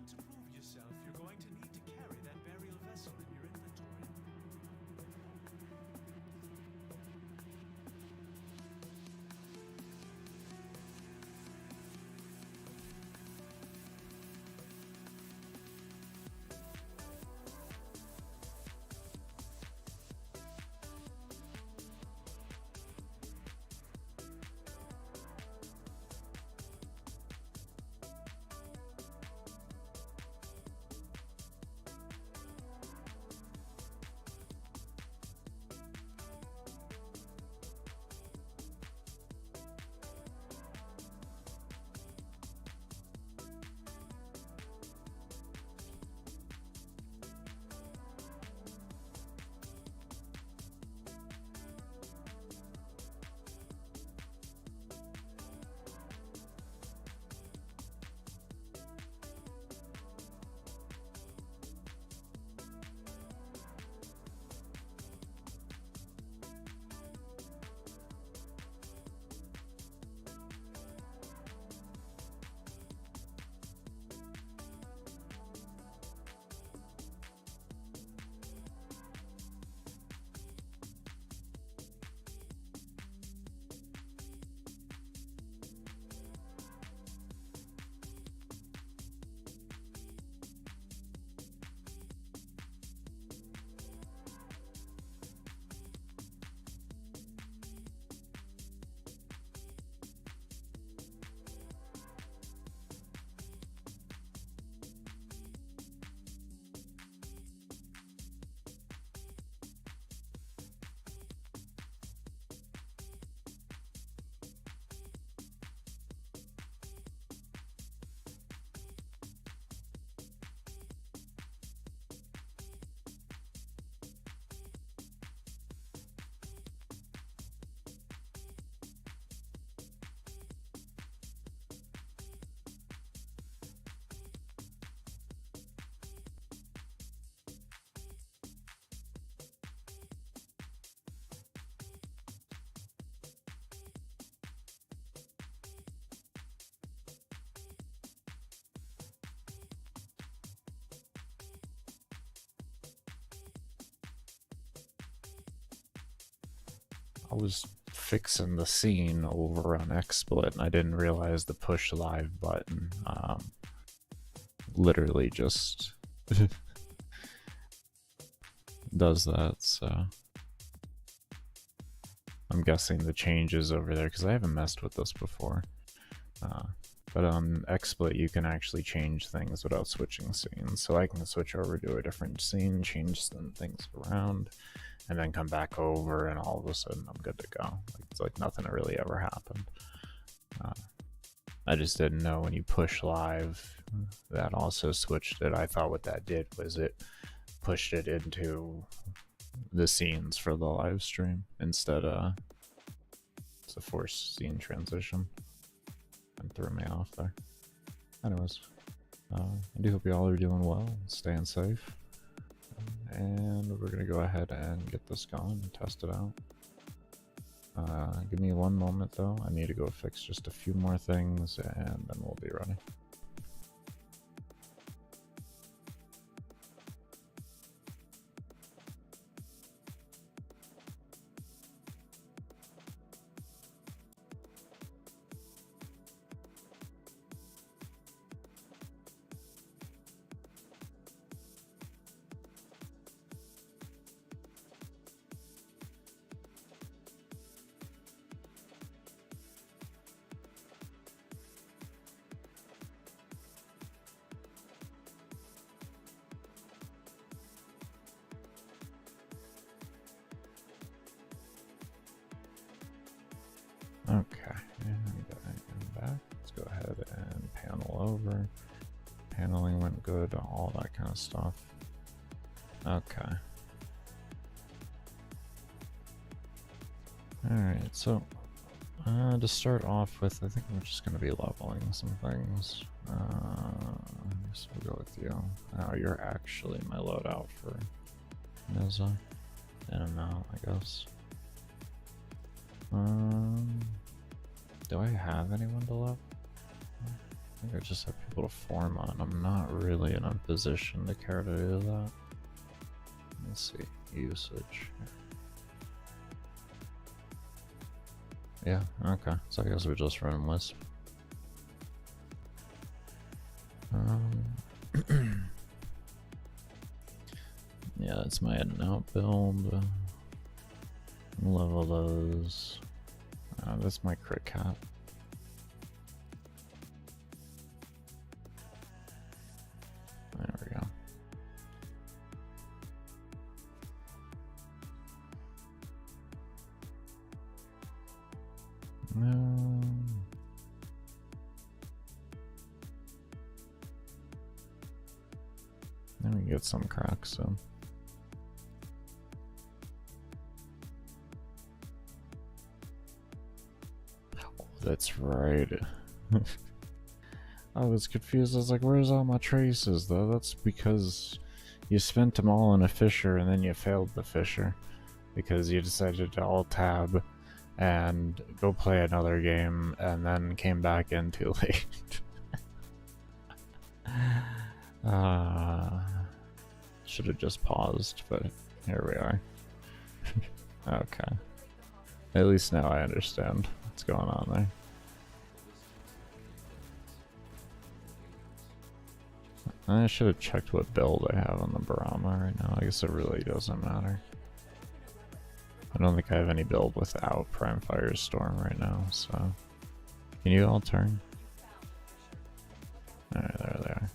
want to prove yourself, you're going to need to carry that burial vessel in your inventory. I was fixing the scene over on XSplit and I didn't realize the push live button literally just does that, so I'm guessing the changes over there, because I haven't messed with this before, but on XSplit you can actually change things without switching scenes, so I can switch over to a different scene, change some things around, and then come back over, and all of a sudden I'm good to go. It's like nothing really ever happened. I just didn't know when you push live that also switched it. I thought what that did was it pushed it into the scenes for the live stream instead of it's a forced scene transition, and threw me off there. Anyways, I do hope you all are doing well, staying safe, and we're gonna go ahead and get this going and test it out. Give me one moment though, I need to go fix just a few more things and then we'll be ready. Okay, and I'm back. Let's go ahead and panel over. Paneling went good, all that kind of stuff. Okay. Alright, so to start off with, I think we're just going to be leveling some things. So we'll go with you. Oh, you're actually my loadout for Nizza. In and out, I guess. Do I have anyone to level? I think I just have people to farm on. I'm not really in a position to care to do that. Let's see. Usage. Yeah, okay. So I guess we just run Wisp. Yeah, that's my in and out build. Level those. That's my crit cap. There we go. Then we get some cracks, so. Oh, that's right. I was confused. I was like, where's all my traces, though? That's because you spent them all in a fisher and then you failed the fisher because you decided to alt-tab and go play another game and then came back in too late. Should have just paused, but here we are. Okay. At least now I understand what's going on there. I should have checked what build I have on the Brahma right now. I guess it really doesn't matter. I don't think I have any build without Prime Firestorm right now, so. Can you all turn? Alright, there they are.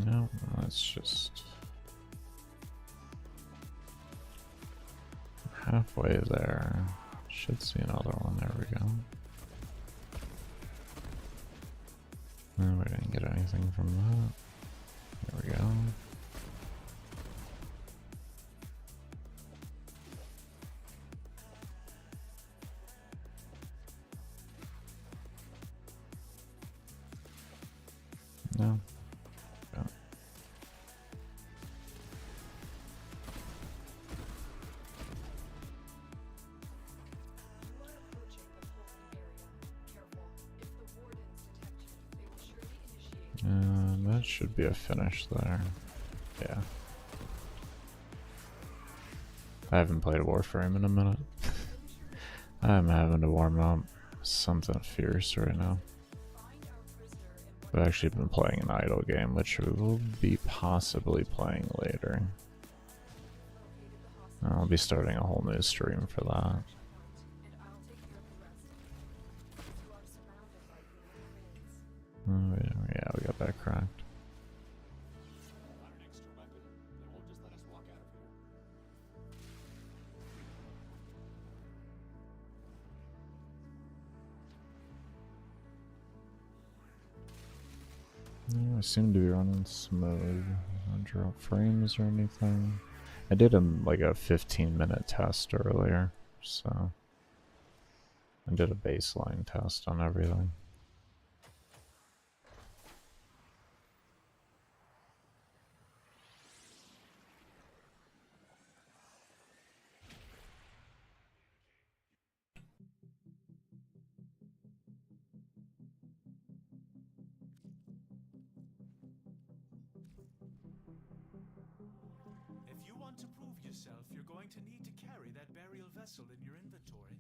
No, that's just halfway there. Should see another one. There we go. No, we didn't get anything from that. There we go. No. That should be a finish there. Yeah. I haven't played Warframe in a minute. I'm having to warm up something fierce right now. I've actually been playing an idle game, which we will be possibly playing later. I'll be starting a whole new stream for that. Oh, yeah, we got that cracked. I seem to be running smooth. I don't drop frames or anything. I did like a 15-minute test earlier, so I did a baseline test on everything. You're going to need to carry that burial vessel in your inventory.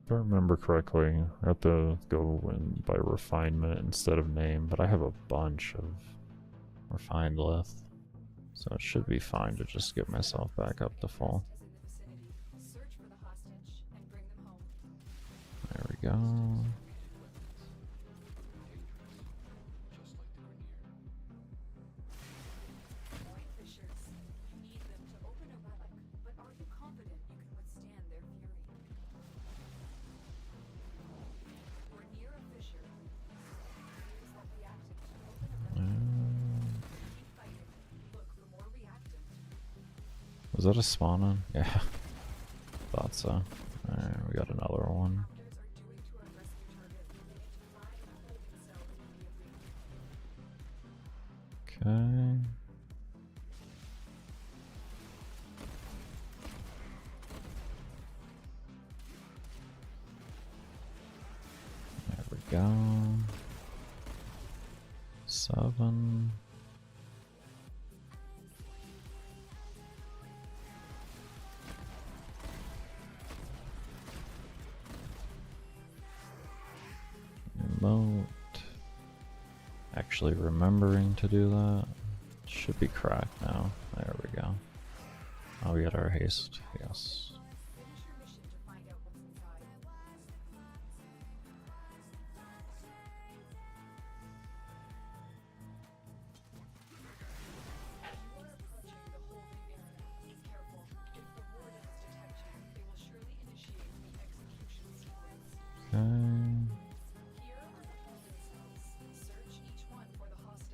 If I remember correctly, I have to go in by refinement instead of name, but I have a bunch of refined left, so it should be fine to just get myself back up to full. There we go. Was that a spawn on? Yeah. Thought so. Alright, we got another one. Okay. There we go. 7. Emote. Actually remembering to do that. Should be cracked now. There we go. Oh, we got our haste. Yes.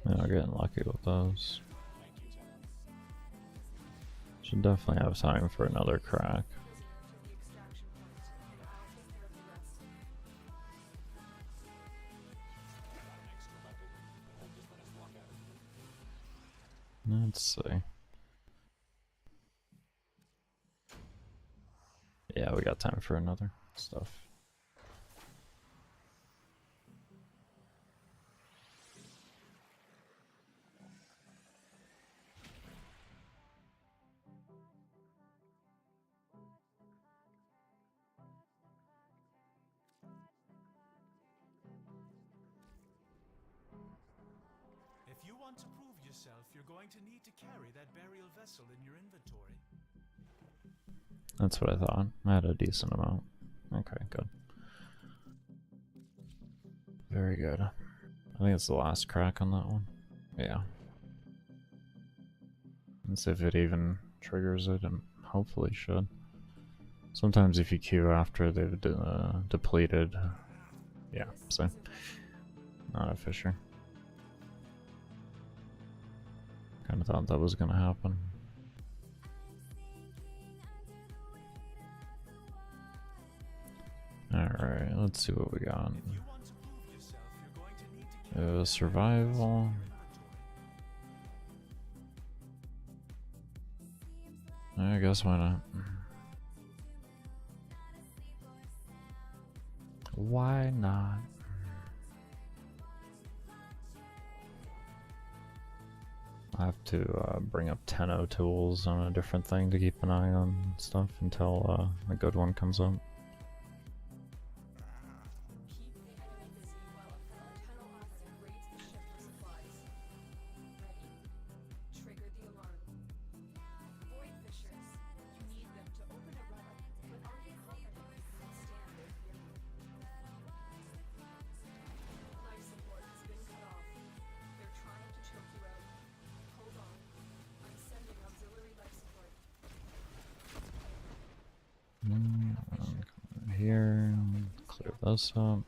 Yeah, we're getting lucky with those. Should definitely have time for another crack. Let's see. Yeah, we got time for another stuff. If you want to prove yourself, you're going to need to carry that burial vessel in your inventory. That's what I thought. I had a decent amount. Okay, good. Very good. I think it's the last crack on that one. Yeah. Let's see if it even triggers it, and hopefully should. Sometimes if you queue after they've depleted, yeah, so not a fisher. Kind of thought that was gonna happen. Alright, let's see what we got. Survival. I guess why not? Why not? I have to bring up Tenno tools on a different thing to keep an eye on stuff until a good one comes up. Here, clear this up.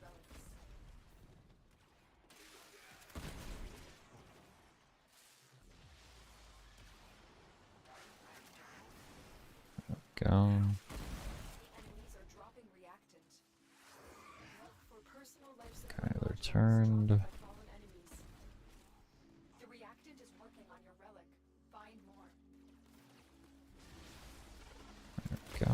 Go. Okay, they're turned. The reactant is working on your relic. Find more. There we go.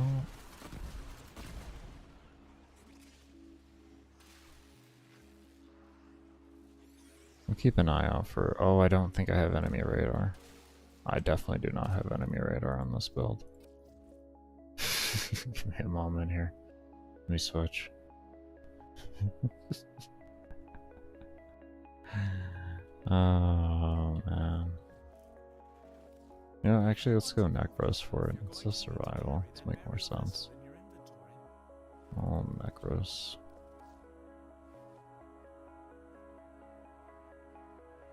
We'll keep an eye out for. Oh, I don't think I have enemy radar. I definitely do not have enemy radar on this build. Hit mom in here. Let me switch. Oh man. You know, actually, let's go Necros for it. It's a survival. Let's make more sense. Oh, Necros.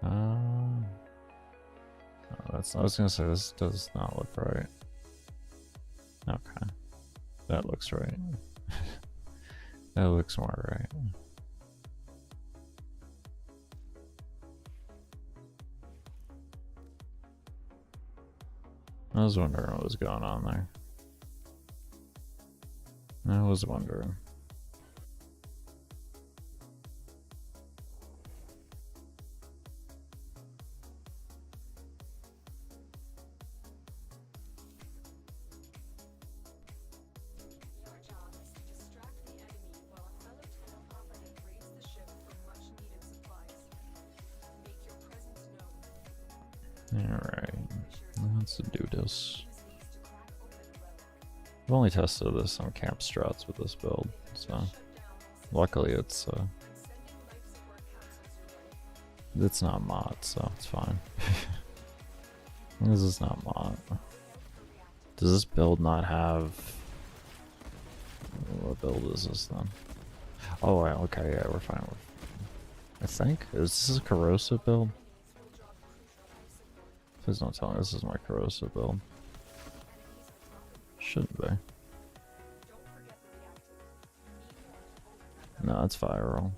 Oh, that's. I was gonna say this does not look right. Okay, that looks right. That looks more right. I was wondering what was going on there. I was wondering. Your job is to distract the enemy while a fellow Tenno operative raids the ship for much-needed supplies. Make your presence known. Alright, let's do this. Use these to crack open a relic. I've only tested this on camp strats with this build, so Shut down all luckily it's I'm sending life support capsules your way. it's not mod, so it's fine. This is not mod. Does this build not have? What build is this then? Oh, okay, yeah, we're fine. I think is this a corrosive build? Please don't tell me this is my corrosive build. Shouldn't be. No, it's viral.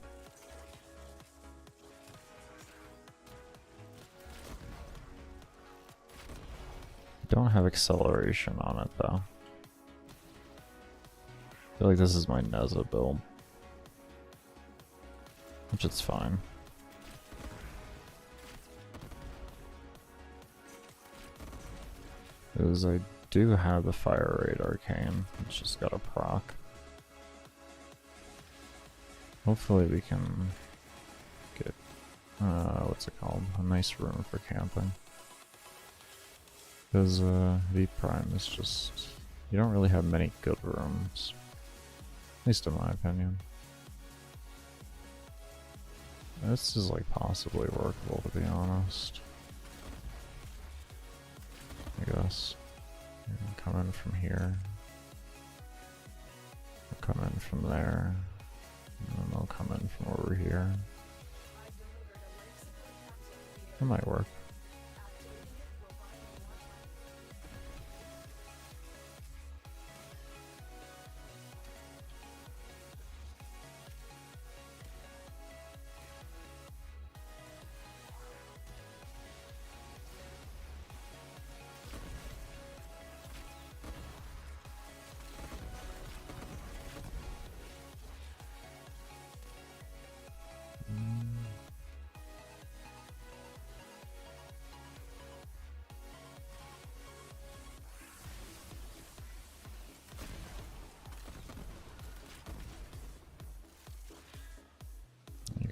Don't have acceleration on it though. I feel like this is my Neza build, which is fine. Because I do have the Fire Raid Arcane, it's just got a proc. Hopefully we can get, what's it called? A nice room for camping. Because V Prime is just, you don't really have many good rooms. At least in my opinion. This is like possibly workable, to be honest. I guess. You can come in from here. They'll come in from there. And then they'll come in from over here. That might work.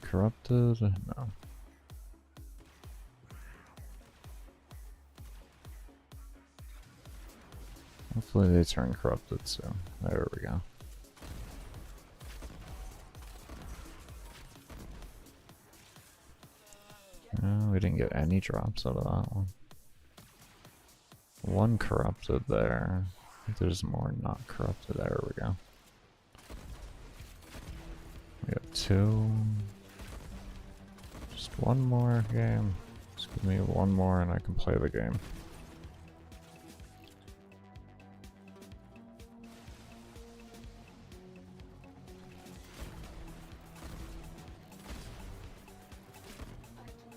Corrupted? No. Hopefully they turn corrupted soon. There we go. We didn't get any drops out of that one. One corrupted there. I think there's more not corrupted. There we go. We got two. Just one more game. Just give me one more and I can play the game.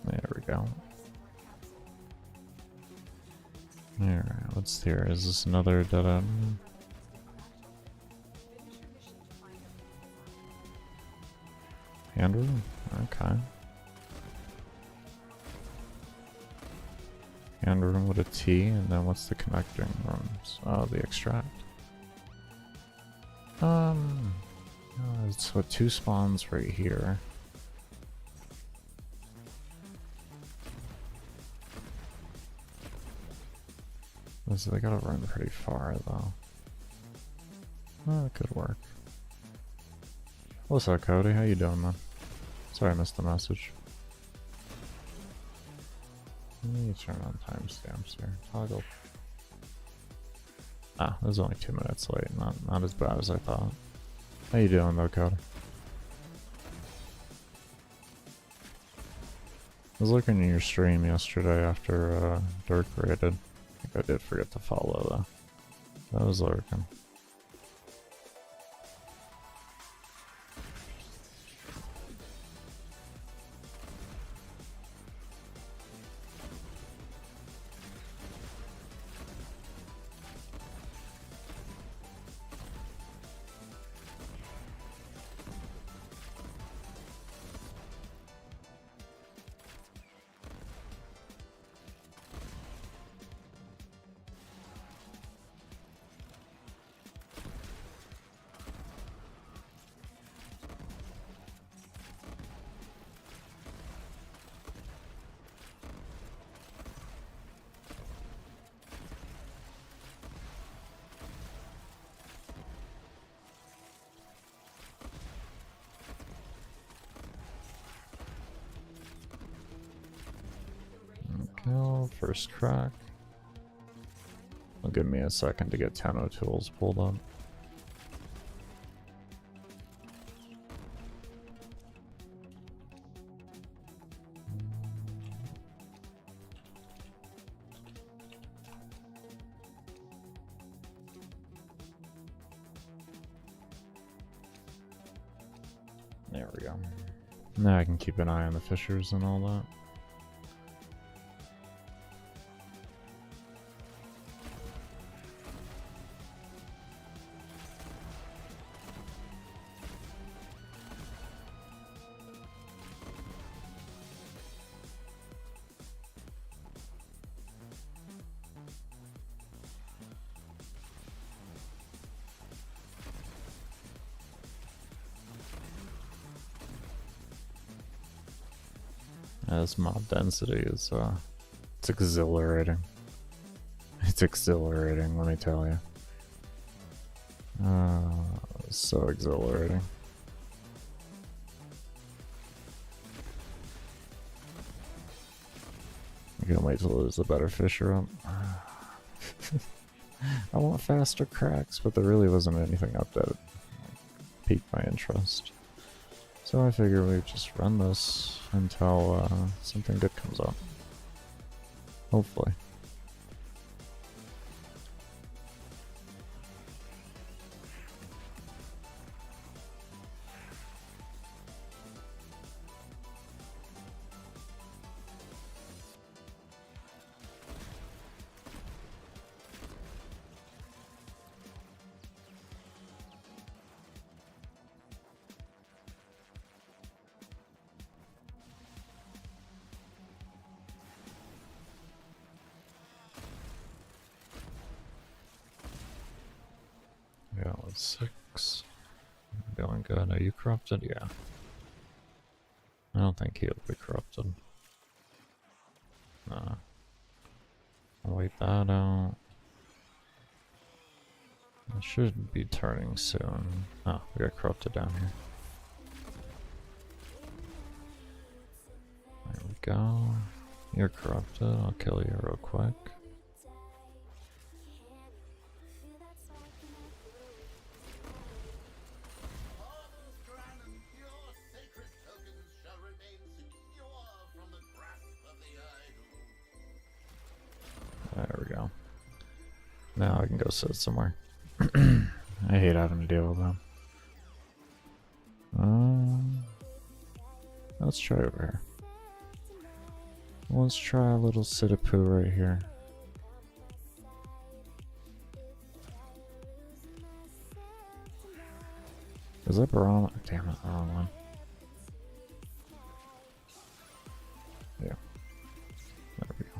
There we go. Alright, what's here? Is this another dead end? Hand room? Okay. Hand room with a T, and then what's the connecting rooms? Oh, the extract. So two spawns right here. So they gotta run pretty far though. Oh, that could work. What's up, Cody? How you doing, man? Sorry I missed the message. Let me turn on timestamps here. Toggle. Ah, it was only 2 minutes late. Not as bad as I thought. How you doing though, Cody? I was looking at your stream yesterday after Dirk raided. I think I did forget to follow though. I was lurking. go. First crack. It'll give me a second to get Tenno tools pulled up. There we go. Now I can keep an eye on the fissures and all that. As mob density is, it's exhilarating. It's exhilarating, let me tell you. So exhilarating. I can't wait till there's a better fissure up. I want faster cracks, but there really wasn't anything up that piqued my interest. So I figure we just run this until something good comes up. Hopefully. Yeah, it's 6. Feeling good. Are you corrupted? Yeah. I don't think he'll be corrupted. Nah. I'll wait that out. I should be turning soon. Oh, we got corrupted down here. There we go. You're corrupted. I'll kill you real quick. There we go. Now I can go sit somewhere. I hate having to deal with them. Let's try over here. Let's try a little sit-a-poo right here. Is that Barama? Damn it, wrong one. Yeah. There we go.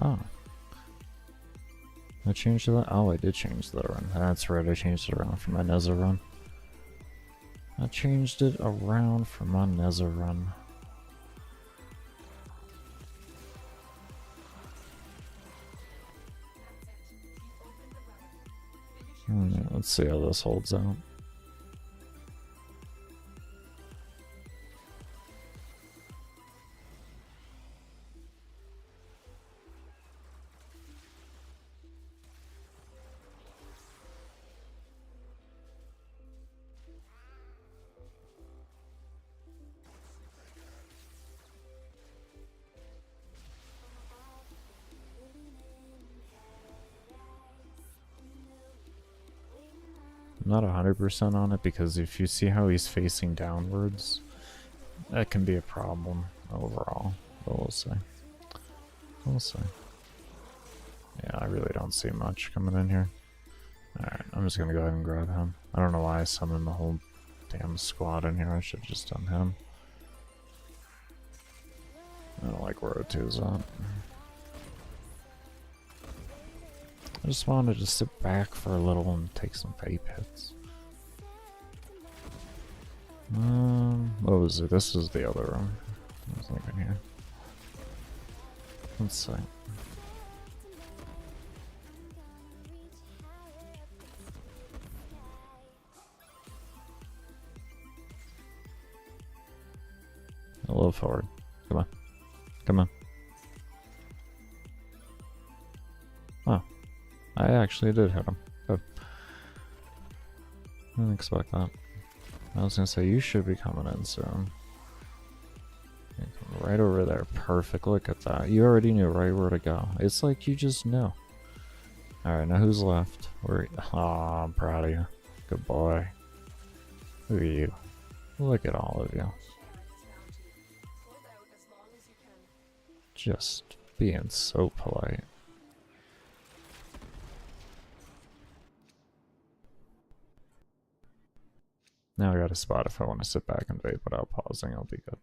Oh. I changed that? Oh, I did change that run. That's right, I changed it around for my Nezza run. I changed it around for my Nezza run. Let's see how this holds out. I'm not 100% on it because if you see how he's facing downwards, that can be a problem overall. But we'll see. We'll see. Yeah, I really don't see much coming in here. Alright, I'm just gonna go ahead and grab him. I don't know why I summoned the whole damn squad in here. I should have just done him. I don't like where O2's at. I just wanted to sit back for a little and take some vape hits. What was it? This was the other room. I was looking here. Let's see. A little forward. Come on. Come on. Oh. I actually did hit him. Good. I didn't expect that. I was gonna say, you should be coming in soon. Right over there. Perfect. Look at that. You already knew right where to go. It's like you just knew. Alright, now who's left? Aw, I'm proud of you. Good boy. Look at you. Look at all of you. Just being so polite. Now I got a spot if I want to sit back and vape without pausing, I'll be good.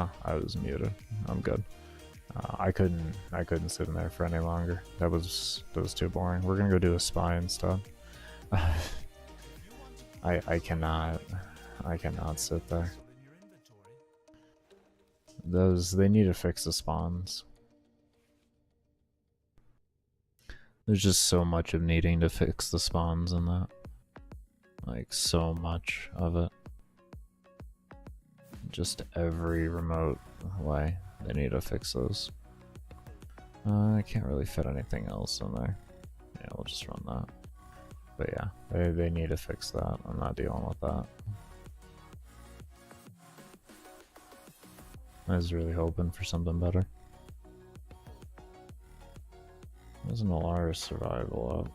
Oh, I was muted. I'm good. I couldn't sit in there for any longer. That was too boring. We're gonna go do a spy instead. I cannot sit there. They need to fix the spawns. There's just so much of needing to fix the spawns in that. Like, so much of it. Just every remote way. They need to fix those. I can't really fit anything else in there. Yeah, we'll just run that. But yeah, they need to fix that. I'm not dealing with that. I was really hoping for something better. There's an Alaris survival up.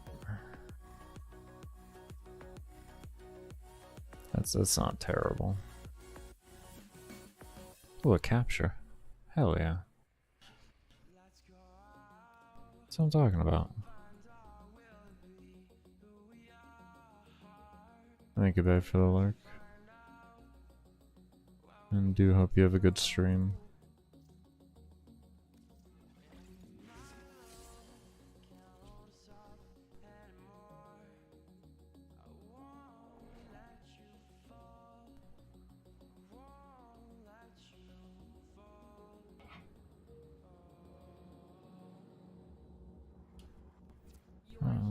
That's not terrible. Oh, a capture. Hell yeah. That's what I'm talking about. Thank you, babe, for the lurk. And do hope you have a good stream.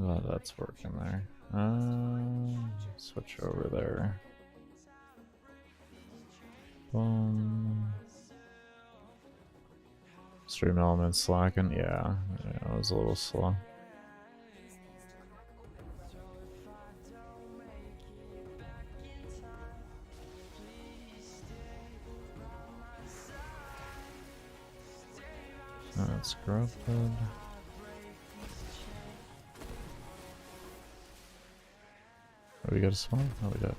Oh, that's working there. Switch over there. Boom. Stream elements slacking. Yeah, it was a little slow. That's corrupted. Oh, we got a spawn? Oh, we did.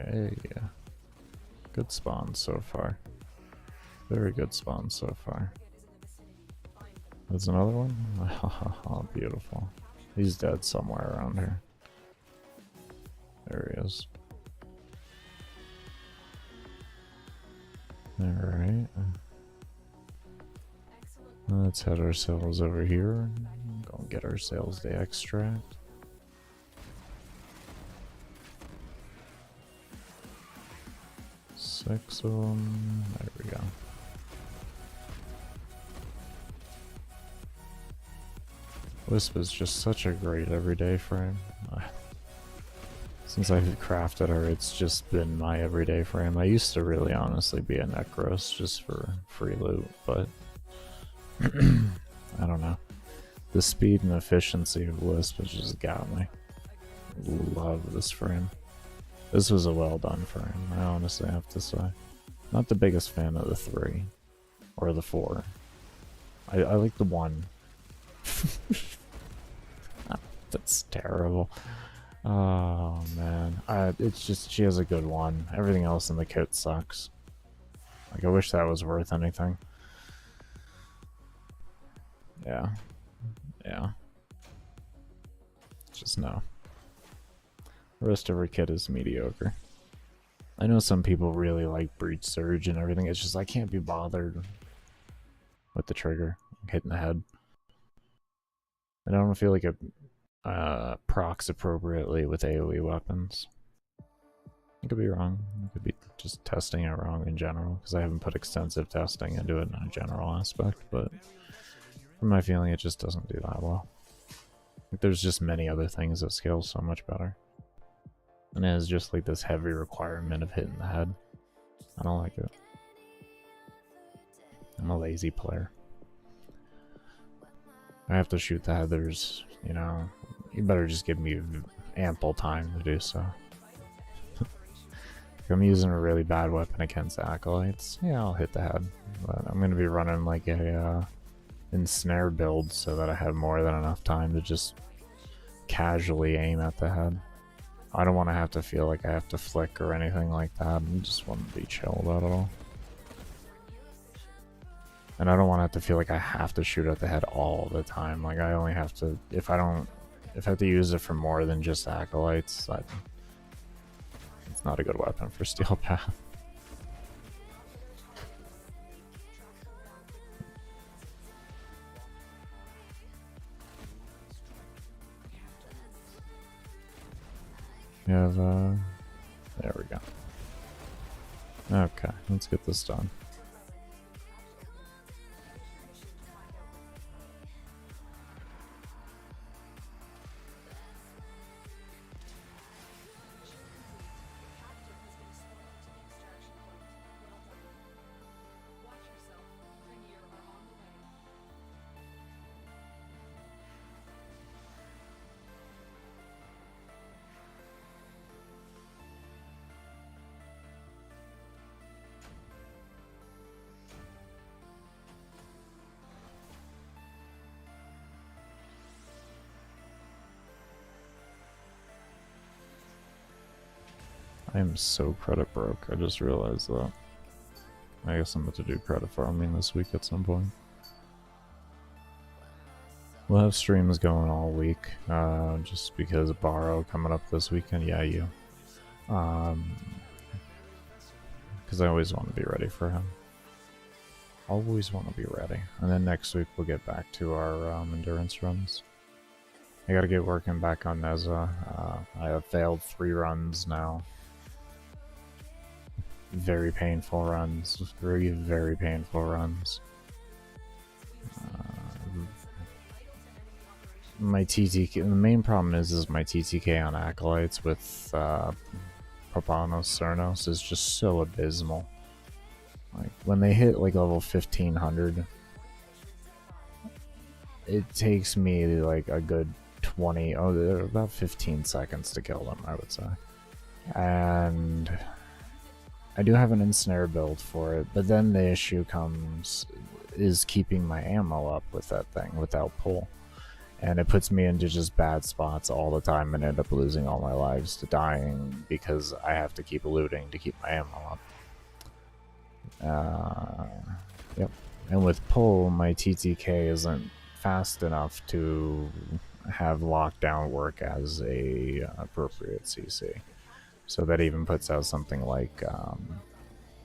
Okay. Yeah. Good spawn so far. Very good spawn so far. There's another one? Oh, beautiful. He's dead somewhere around here. There he is. Alright. Let's head ourselves over here. Go and get ourselves the extract. Six of them. There we go. Wisp is just such a great everyday frame. Since I've crafted her, it's just been my everyday frame. I used to really honestly be a Necros just for free loot, but I don't know. The speed and efficiency of Wisp has just got me. Love this frame. This was a well done frame, I honestly have to say. Not the biggest fan of the 3 or the 4. I like the 1. That's terrible. Oh man, it's just she has a good one. Everything else in the kit sucks. Like, I wish that was worth anything. Yeah. Just no. The rest of her kit is mediocre. I know some people really like Breach Surge and everything. It's just I can't be bothered with the trigger hitting the head. I don't feel like it procs appropriately with AoE weapons. I could be wrong. I could be just testing it wrong in general, because I haven't put extensive testing into it in a general aspect, but from my feeling it just doesn't do that well. Like, there's just many other things that scale so much better. And it has just like this heavy requirement of hitting the head. I don't like it. I'm a lazy player. I have to shoot the heathers, you know. You better just give me ample time to do so. If I'm using a really bad weapon against acolytes, yeah, I'll hit the head. But I'm gonna be running like a ensnare build so that I have more than enough time to just casually aim at the head. I don't want to have to feel like I have to flick or anything like that. I just want to be chill about it all. And I don't want to have to feel like I have to shoot at the head all the time. Like, I only have to, if I have to use it for more than just acolytes, It's not a good weapon for Steel Path. You have, there we go. Okay, let's get this done. I am so credit broke. I just realized that. I guess I'm about to do credit farming this week at some point. We'll have streams going all week, just because of Borrow coming up this weekend. Yeah, you. Because I always want to be ready for him. Always want to be ready. And then next week we'll get back to our endurance runs. I gotta get working back on Neza. I have failed 3 runs now. Very painful runs. Very, very painful runs. My TTK, the main problem is my TTK on Acolytes with Papanos Cernos is just so abysmal. Like, when they hit like level 1500, it takes me like a good 20, about 15 seconds to kill them, I would say. And I do have an ensnare build for it, but then the issue is keeping my ammo up with that thing without pull. And it puts me into just bad spots all the time and end up losing all my lives to dying because I have to keep looting to keep my ammo up. Yep. And with pull, my TTK isn't fast enough to have lockdown work as a appropriate CC. So that even puts out something like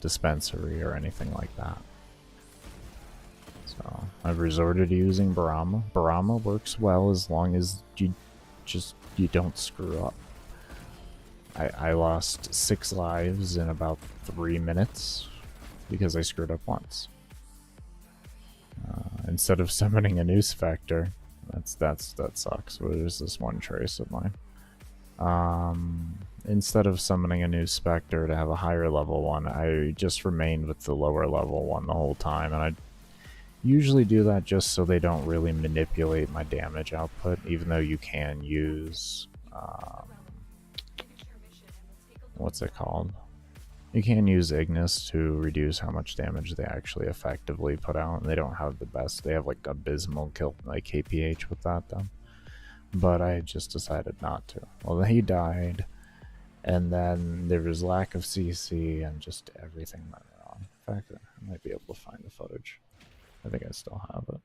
Dispensary or anything like that. So I've resorted to using Barama. Barama works well as long as you don't screw up. I lost 6 lives in about 3 minutes because I screwed up once. Instead of summoning a new Spectre, that sucks. There's this one trace of mine. Instead of summoning a new Spectre to have a higher level one, I just remained with the lower level one the whole time, and I usually do that just so they don't really manipulate my damage output, even though you can use what's it called? You can use Ignis to reduce how much damage they actually effectively put out, and they don't have the best. They have like abysmal kill like KPH with that though. But I just decided not to. Well, he died, and then there was lack of CC and just everything went wrong. In fact, I might be able to find the footage. I think I still have it.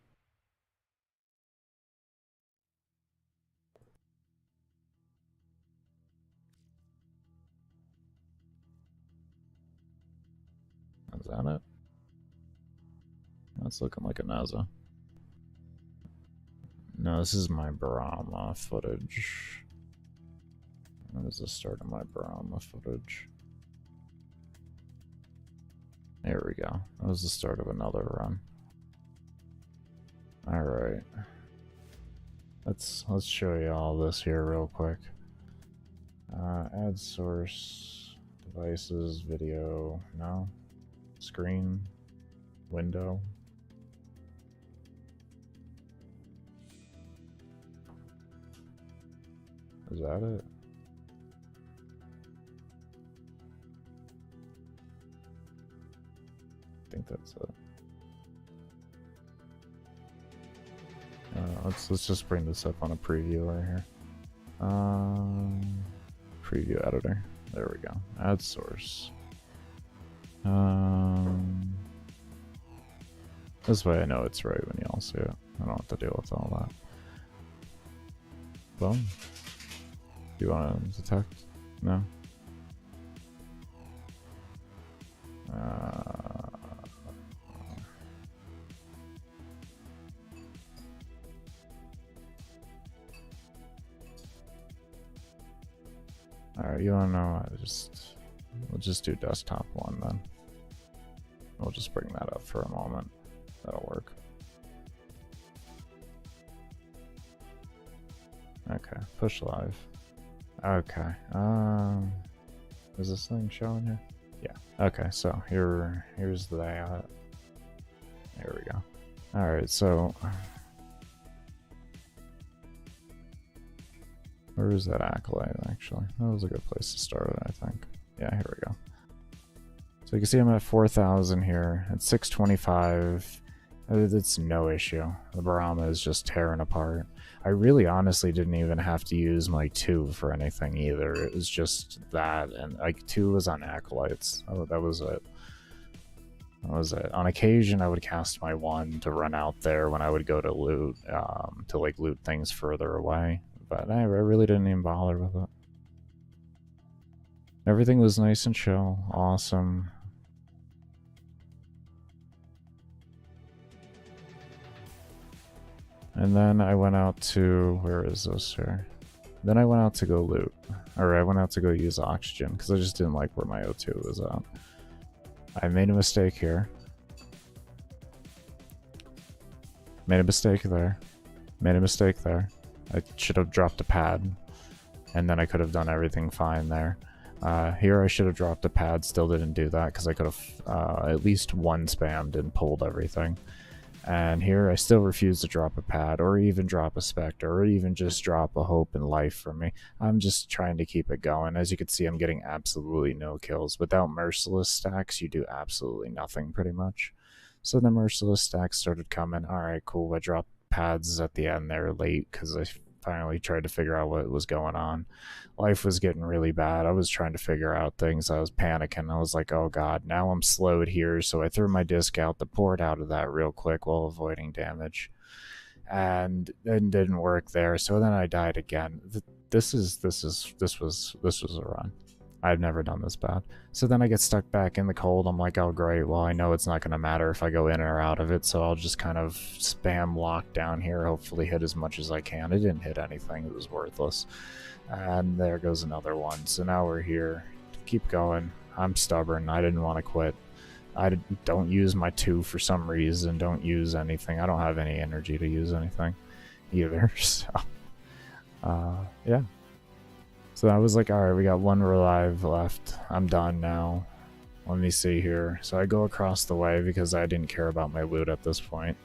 Is that it? That's looking like a Naza. No, this is my Brahma footage. That is the start of my Brahma footage. There we go. That was the start of another run. Alright. Let's show you all this here real quick. Add source, devices, video, no. Screen, window. Is that it? I think that's it. Let's just bring this up on a preview right here. Preview editor. There we go. Add source. This way I know it's right when y'all see it. I don't have to deal with all that. Boom. Do you want to detect? No? Alright, you wanna know? We'll just do desktop 1 then. We'll just bring that up for a moment. That'll work. Okay, push live. Okay. Is this thing showing here? Yeah. Okay, so here's the layout. There we go. Alright, so where is that accolade actually? That was a good place to start it, I think. Yeah, here we go. So you can see I'm at 4,000 here. At 625, it's no issue. The Barama is just tearing apart. I really honestly didn't even have to use my 2 for anything either. It was just that, and like 2 was on acolytes. Oh, that was it. That was it. On occasion, I would cast my 1 to run out there when I would go to loot, to like loot things further away. But I really didn't even bother with it. Everything was nice and chill, awesome. And then I went out to, where is this here? Then I went out to go loot. Or I went out to go use oxygen, because I just didn't like where my O2 was at. I made a mistake here. Made a mistake there. Made a mistake there. I should have dropped a pad, and then I could have done everything fine there. Here I should have dropped a pad, still didn't do that, because I could have at least 1 spammed and pulled everything. And here I still refuse to drop a pad, or even drop a specter, or even just drop a hope and life for me. I'm just trying to keep it going. As you can see, I'm getting absolutely no kills. Without merciless stacks, you do absolutely nothing pretty much. So the merciless stacks started coming. Alright, cool. I dropped pads at the end there late, because I finally tried to figure out what was going on. Life was getting really bad. I was trying to figure out things. I was panicking. I was like, oh god, now I'm slowed here. So I threw my disc out, the port out of that real quick while avoiding damage. And it didn't work there. So then I died again. This was a run. I've never done this bad. So then I get stuck back in the cold. I'm like, oh great, well I know it's not going to matter if I go in or out of it, so I'll just kind of spam lock down here, hopefully hit as much as I can. It didn't hit anything, it was worthless. And there goes another one. So now we're here. Keep going. I'm stubborn. I didn't want to quit. I don't use my 2 for some reason. Don't use anything. I don't have any energy to use anything either. So, yeah. So I was like, alright, we got 1 revive left. I'm done now. Let me see here. So I go across the way because I didn't care about my loot at this point.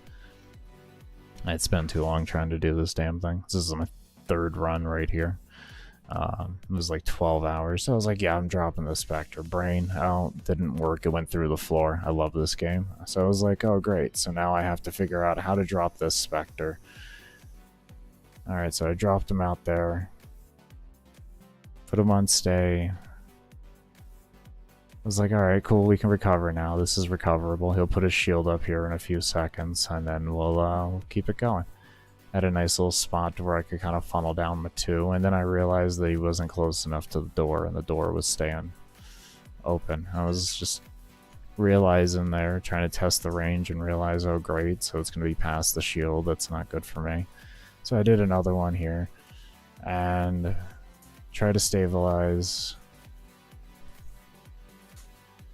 I'd spent too long trying to do this damn thing. This is my 3rd run right here. It was like 12 hours. So I was like, yeah, I'm dropping the Spectre. Brain out. Didn't work. It went through the floor. I love this game. So I was like, oh great. So now I have to figure out how to drop this Spectre. Alright, so I dropped him out there. Put him on stay. I was like, alright, cool, we can recover now. This is recoverable. He'll put his shield up here in a few seconds, and then we'll keep it going. Had a nice little spot where I could kind of funnel down my 2, and then I realized that he wasn't close enough to the door, and the door was staying open. I was just realizing there, trying to test the range, and realize, oh great, so it's going to be past the shield. That's not good for me. So I did another one here, and try to stabilize.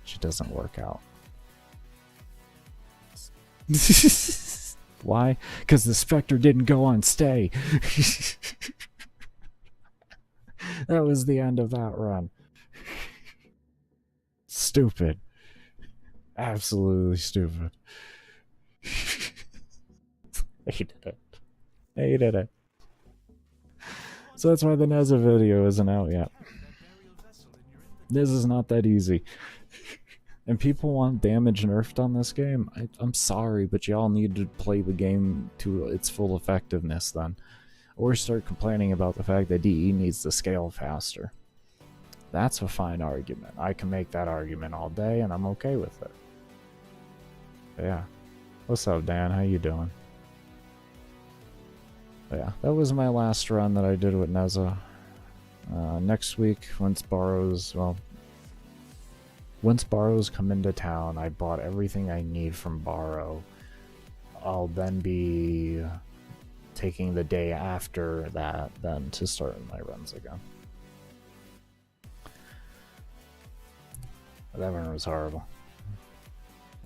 She doesn't work out. Why? Because the Spectre didn't go on stay. That was the end of that run. Stupid. Absolutely stupid. Hated it. Hated it. So that's why the Neza video isn't out yet. This is not that easy. And people want damage nerfed on this game. I'm sorry, but y'all need to play the game to its full effectiveness then. Or start complaining about the fact that DE needs to scale faster. That's a fine argument. I can make that argument all day and I'm okay with it. But yeah. What's up, Dan? How you doing? But yeah, that was my last run that I did with Neza. Next week, once Barrows come into town, I bought everything I need from Barrow. I'll then be taking the day after that then to start my runs again. That one was horrible.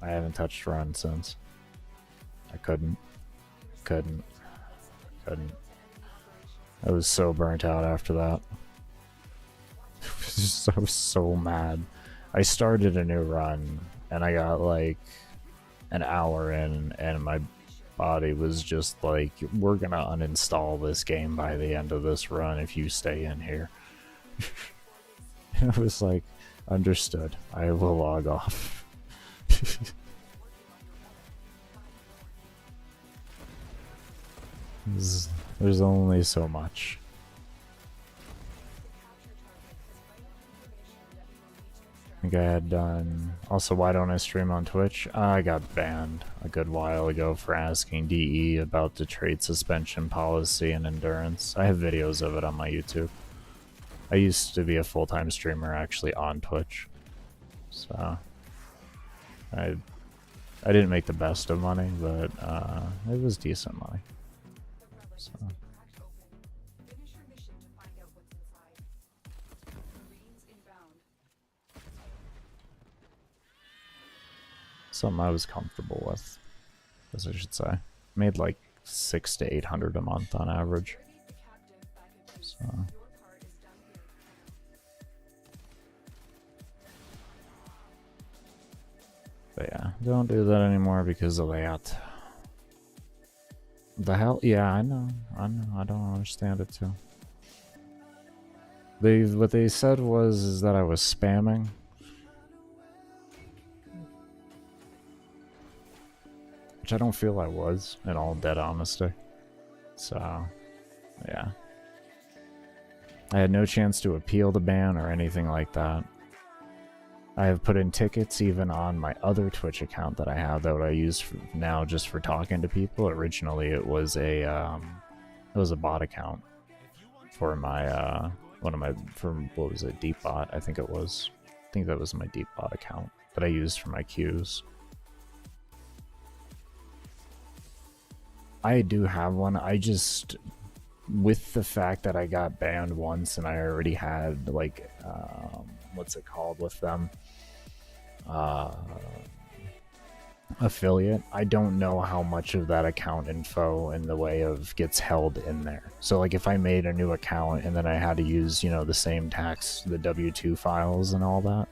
I haven't touched run since. I couldn't. I was so burnt out after that. I was so mad. I started a new run and I got like an hour in and my body was just like, we're gonna uninstall this game by the end of this run if you stay in here. And I was like, understood, I will log off. There's only so much. I think I had done. Also, why don't I stream on Twitch? I got banned a good while ago for asking DE about the trait suspension policy and endurance. I have videos of it on my YouTube. I used to be a full-time streamer actually on Twitch, so I didn't make the best of money, but it was decent money. So. Something I was comfortable with, as I should say. Made like 600 to 800 a month on average. So. But yeah, don't do that anymore because of that. The hell? Yeah, I know. I don't understand it too. What they said is that I was spamming. Which I don't feel I was, in all dead honesty. So, yeah. I had no chance to appeal the ban or anything like that. I have put in tickets even on my other Twitch account that I have that I use now just for talking to people. Originally, it was a bot account for my what was it, Deepbot? I think that was my Deepbot account that I used for my queues. I do have one. I just, with the fact that I got banned once and I already had like what's it called with them, affiliate, I don't know how much of that account info in the way of gets held in there. So like if I made a new account and then I had to use, you know, the same tax, the W2 files and all that,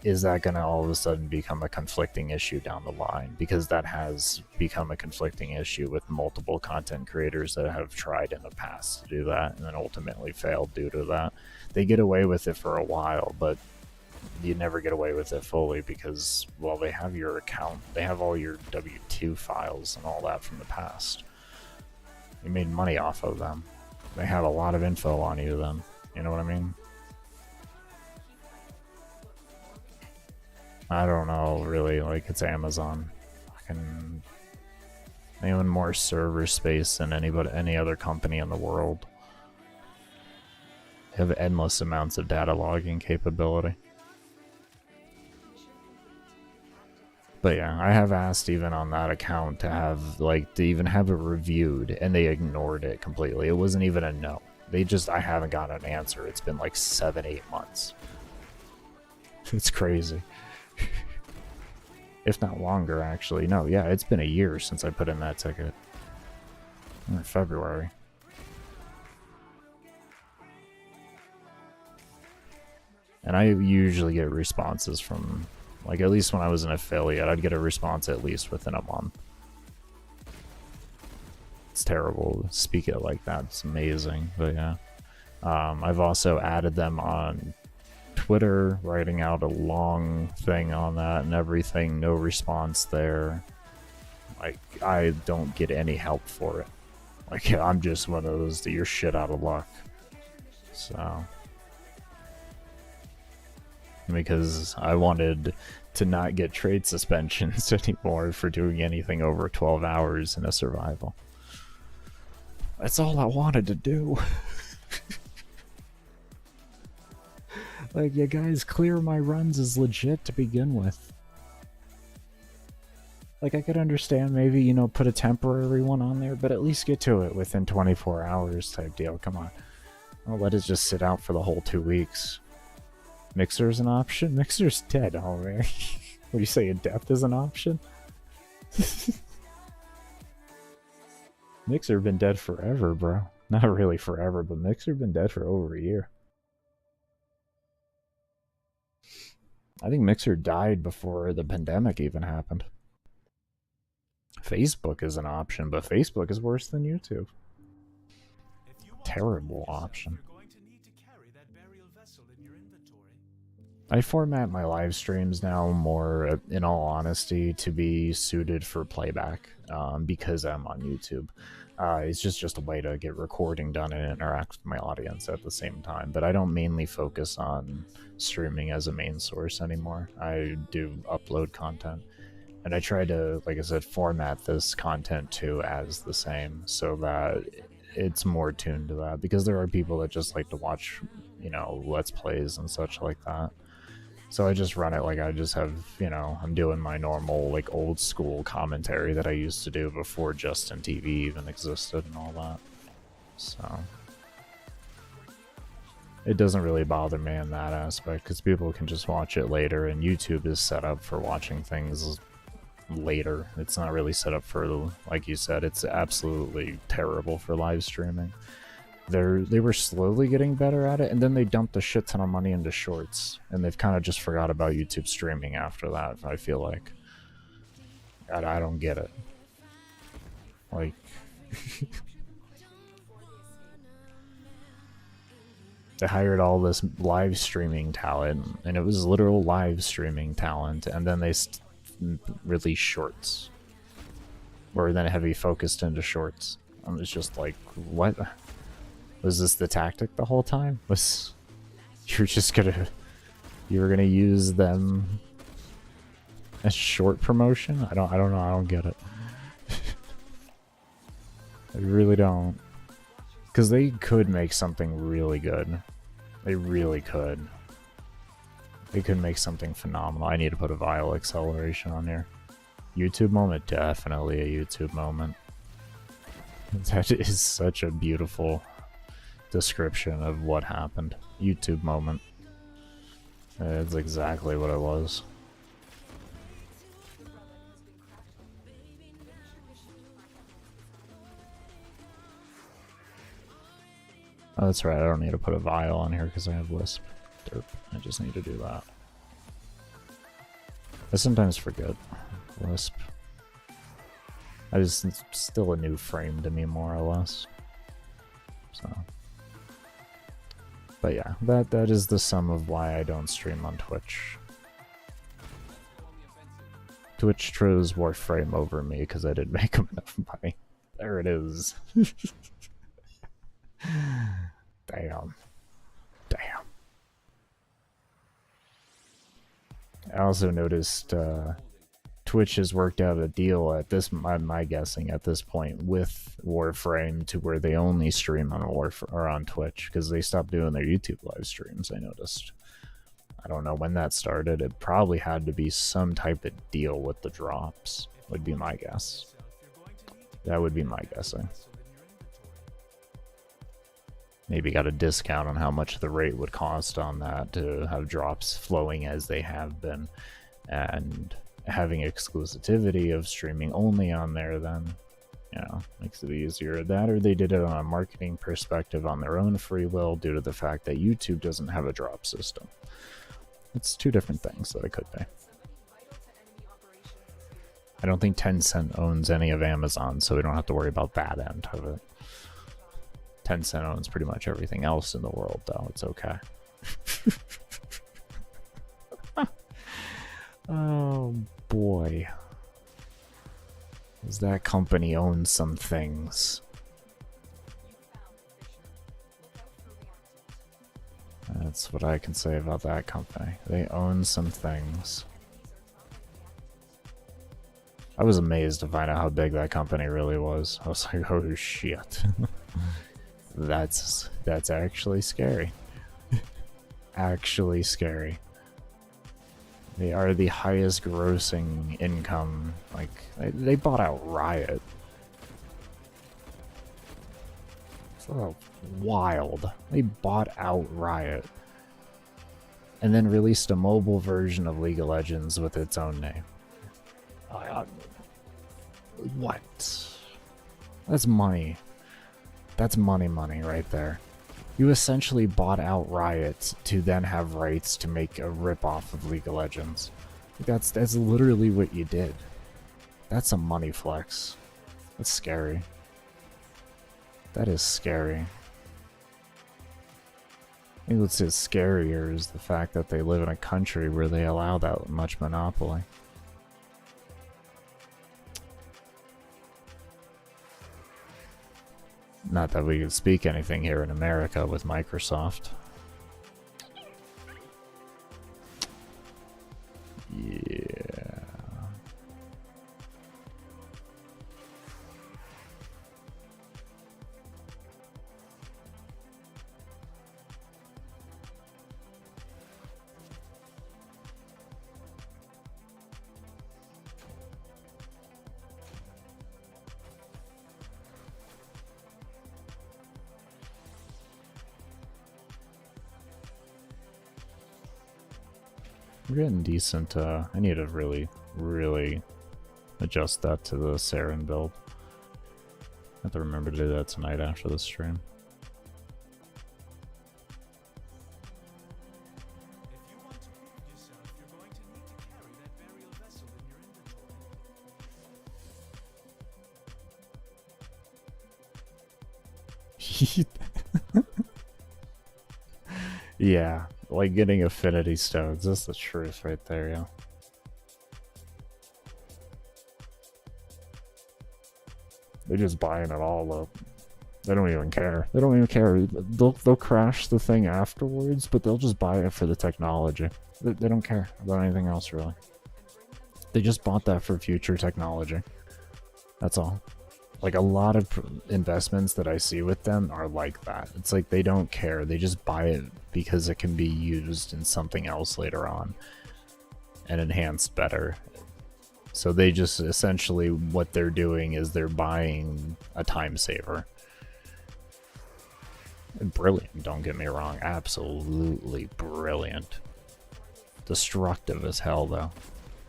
is that going to all of a sudden become a conflicting issue down the line? Because that has become a conflicting issue with multiple content creators that have tried in the past to do that and then ultimately failed due to that. They get away with it for a while, but you never get away with it fully because, well, they have your account, they have all your W2 files and all that from the past. You made money off of them. They have a lot of info on you then. You know what I mean? I don't know, really. Like, it's Amazon. Fucking, they own more server space than any other company in the world. They have endless amounts of data logging capability. But yeah, I have asked even on that account to have, like, to even have it reviewed, and they ignored it completely. It wasn't even a no. I haven't gotten an answer. It's been like 7-8 months. It's crazy. If not longer, actually. No, yeah, it's been a year since I put in that ticket. In February. And I usually get responses from, like, at least when I was an affiliate, I'd get a response at least within a month. It's terrible to speak it like that. It's amazing, but yeah. I've also added them on Twitter, writing out a long thing on that and everything. No response there. Like, I don't get any help for it. Like, I'm just one of those that you're shit out of luck. So, because I wanted to not get trade suspensions anymore for doing anything over 12 hours in a survival. That's all I wanted to do. Like, you guys, clear my runs is legit to begin with. Like, I could understand maybe, you know, put a temporary one on there, but at least get to it within 24 hours type deal. Come on. I'll let it just sit out for the whole 2 weeks. Mixer's an option? Mixer's dead, oh man. What do you say, death is an option? Mixer been dead forever, bro. Not really forever, but Mixer been dead for over a year. I think Mixer died before the pandemic even happened. Facebook is an option, but Facebook is worse than YouTube. Terrible option. I format my live streams now more, in all honesty, to be suited for playback because I'm on YouTube. It's just a way to get recording done and interact with my audience at the same time. But I don't mainly focus on streaming as a main source anymore. I do upload content. And I try to, like I said, format this content too as the same so that it's more tuned to that. Because there are people that just like to watch, you know, Let's Plays and such like that. So I just run it like I just have, you know, I'm doing my normal, like, old school commentary that I used to do before Justin TV even existed and all that. So it doesn't really bother me in that aspect because people can just watch it later, and YouTube is set up for watching things later. It's not really set up for, like you said, it's absolutely terrible for live streaming. They were slowly getting better at it, and then they dumped a shit ton of money into shorts, and they've kind of just forgot about YouTube streaming after that, I feel like. I don't get it. Like... They hired all this live streaming talent, and it was literal live streaming talent, and then they released shorts. Or then heavy focused into shorts. I was just like, what? Was this the tactic the whole time? Was you were gonna use them as short promotion? I don't know, I don't get it. I really don't. Because they could make something really good. They really could. They could make something phenomenal. I need to put a vial acceleration on here. YouTube moment, definitely a YouTube moment. That is such a beautiful description of what happened. YouTube moment. It's exactly what it was. Oh, that's right, I don't need to put a vial on here because I have Lisp. Derp. I just need to do that. I sometimes forget Lisp. It's still a new frame to me, more or less. So... But yeah, that is the sum of why I don't stream on Twitch. Twitch chose Warframe over me because I didn't make him enough money. There it is. Damn. Damn. I also noticed Twitch has worked out a deal at this, my guessing, at this point with Warframe to where they only stream on on Twitch because they stopped doing their YouTube live streams. I noticed. I don't know when that started. It probably had to be some type of deal with the drops. Would be my guess. That would be my guessing. Maybe got a discount on how much the rate would cost on that to have drops flowing as they have been, and having exclusivity of streaming only on there, then, you know, makes it easier. That, or they did it on a marketing perspective on their own free will due to the fact that YouTube doesn't have a drop system. It's two different things that it could be. I don't think Tencent owns any of Amazon, so we don't have to worry about that end of it. Tencent owns pretty much everything else in the world, though. It's okay. Oh boy. Does that company own some things? That's what I can say about that company. They own some things. I was amazed to find out how big that company really was. I was like, oh shit. That's actually scary. Actually scary. They are the highest grossing income. Like, they bought out Riot. So wild. They bought out Riot. and then released a mobile version of League of Legends with its own name. What? That's money. That's money right there. You essentially bought out Riot to then have rights to make a ripoff of League of Legends. That's literally what you did. That's a money flex. That's scary. That is scary. I think what's scarier is the fact that they live in a country where they allow that much monopoly. Not that we could speak anything here in America with Microsoft. Yeah. We're getting decent. I need to really adjust that to the Saren build. I have to remember to do that tonight after the stream. If you want to prove yourself, you're going to need to carry that burial vessel in your inventory. Yeah, like getting affinity stones. That's the truth right there, yeah. They're just buying it all up. They don't even care. They don't even care. They'll crash the thing afterwards, but they'll just buy it for the technology. They don't care about anything else, really. They just bought that for future technology. That's all. Like, a lot of investments that I see with them are like that. It's like they don't care. They just buy it because it can be used in something else later on and enhanced better. So they just essentially, what they're doing is they're buying a time saver. Brilliant, don't get me wrong. Absolutely brilliant. Destructive as hell, though.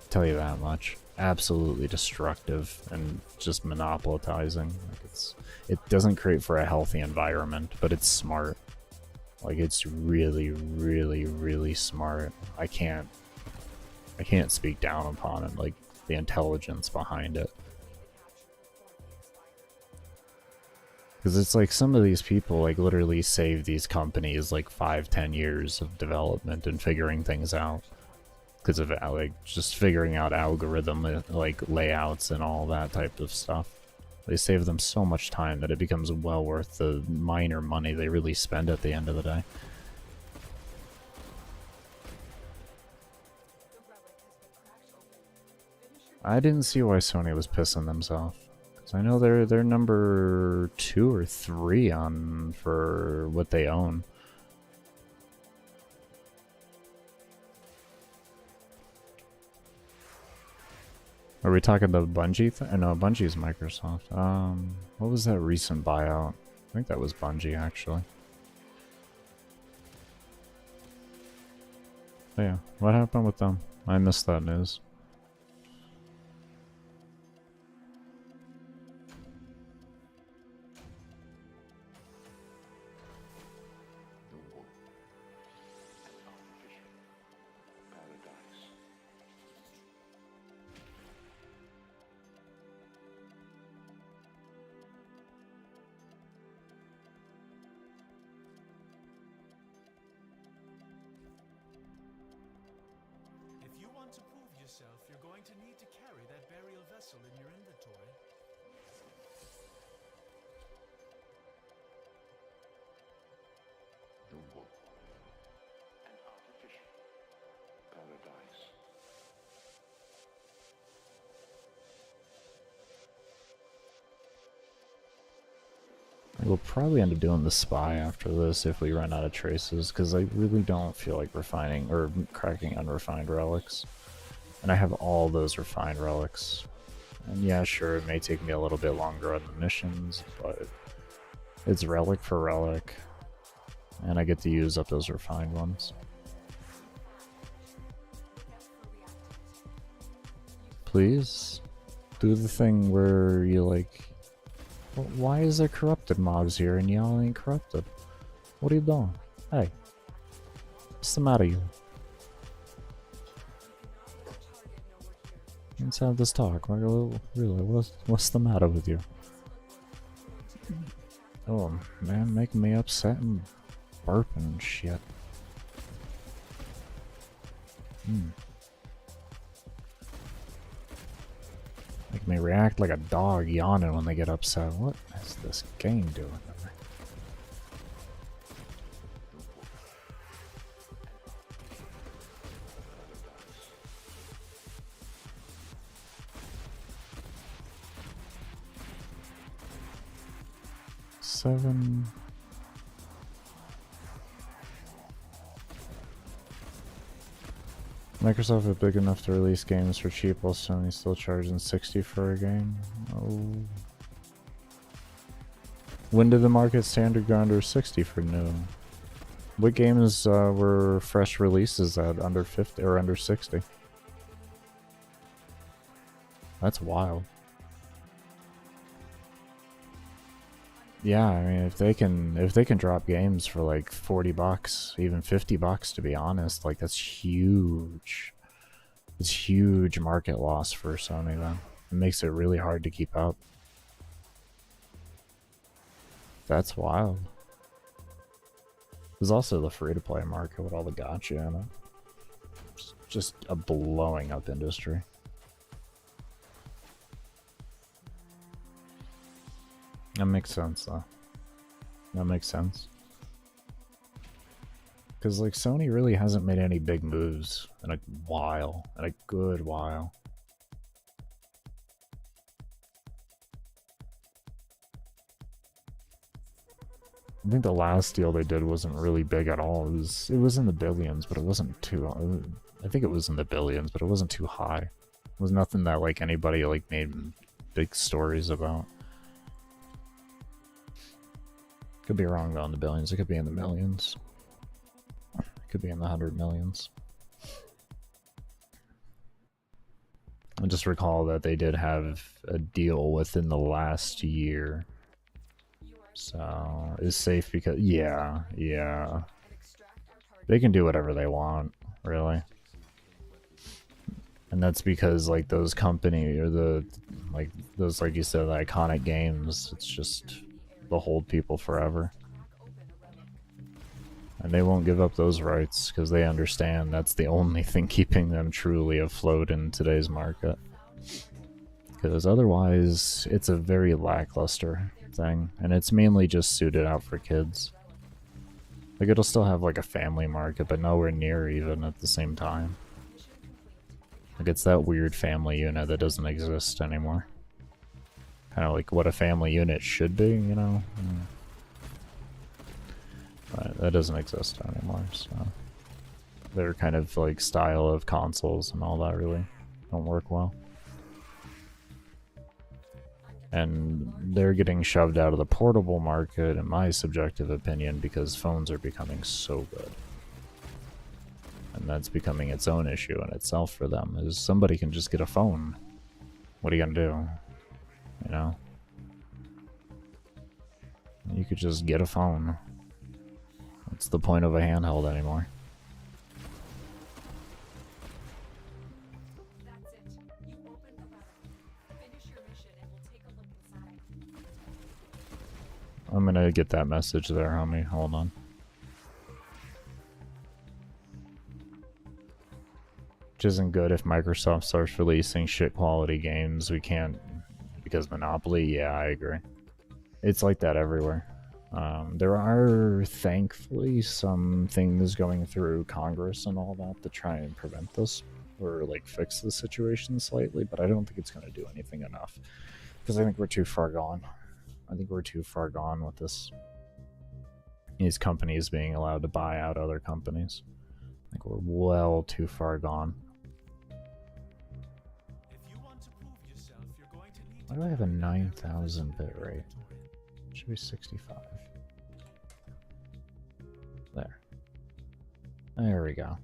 Tell you that much. Absolutely destructive and just monopolizing. Like it doesn't create for a healthy environment, but it's smart. Like, it's really smart. I can't speak down upon it, like the intelligence behind it. Because it's like some of these people like literally save these companies like 5-10 years of development and figuring things out. Because of like just figuring out algorithm like layouts and all that type of stuff. They save them so much time that it becomes well worth the minor money they really spend at the end of the day. I didn't see why Sony was pissing themselves. Because I know they're number 2 or 3 on for what they own. Are we talking the Bungie thing? No, Bungie's Microsoft. What was that recent buyout? I think that was Bungie, actually. Oh, yeah, what happened with them? I missed that news. You're going to need to carry that burial vessel in your inventory. The wolf. An artificial paradise. We'll probably end up doing the spy after this if we run out of traces, because I really don't feel like refining or cracking unrefined relics. And I have all those refined relics. And yeah, sure, it may take me a little bit longer on the missions, but it's relic for relic. And I get to use up those refined ones. Please? Do the thing where you like... Why is there corrupted mobs here and y'all ain't corrupted? What are you doing? Hey. What's the matter, you? Let's have this talk. Really, what's the matter with you? Oh, man, making me upset and burping and shit. Make me react like a dog yawning when they get upset. What is this game doing to me? Seven. Microsoft is big enough to release games for cheap while Sony's still charging $60 for a game. Oh. When did the market standard go under $60 for new? What games were fresh releases at under 50 or under 60? That's wild. Yeah, I mean, if they can drop games for like $40, even $50 to be honest, like that's huge. It's huge market loss for Sony then. It makes it really hard to keep up. That's wild. There's also the free-to-play market with all the gacha in it. It's just a blowing up industry. That makes sense, though. That makes sense. Because, like, Sony really hasn't made any big moves in a while. In a good while. I think the last deal they did wasn't really big at all. It was in the billions, but it wasn't too... I think it was in the billions, but it wasn't too high. It was nothing that, like, anybody, like, made big stories about. Could be wrong though in the billions. It could be in the millions. It could be in the 100 millions. I just recall that they did have a deal within the last year. So it's safe because yeah. They can do whatever they want, really. And that's because like those company or those like you said, the iconic games, it's just they'll hold people forever. And they won't give up those rights because they understand that's the only thing keeping them truly afloat in today's market. Because otherwise, it's a very lackluster thing. And it's mainly just suited out for kids. Like, it'll still have like a family market, but nowhere near even at the same time. Like, it's that weird family unit that doesn't exist anymore. Kind of like what a family unit should be, you know? But that doesn't exist anymore, so... Their kind of like style of consoles and all that really don't work well. And they're getting shoved out of the portable market, in my subjective opinion, because phones are becoming so good. And that's becoming its own issue in itself for them, is somebody can just get a phone. What are you gonna do? You know? You could just get a phone. What's the point of a handheld anymore? That's it. You opened the letter. Finish your mission and we'll take a look inside. I'm gonna get that message there, homie. Hold on. Which isn't good if Microsoft starts releasing shit quality games. We can't, because Monopoly, yeah, I agree. It's like that everywhere. There are, thankfully, some things going through Congress and all that to try and prevent this, or like fix the situation slightly, but I don't think it's going to do anything enough. Because I think we're too far gone. I think we're too far gone with this. These companies being allowed to buy out other companies. I think we're well too far gone. Why do I have a 9,000 bit rate? It should be 65. There. There we go.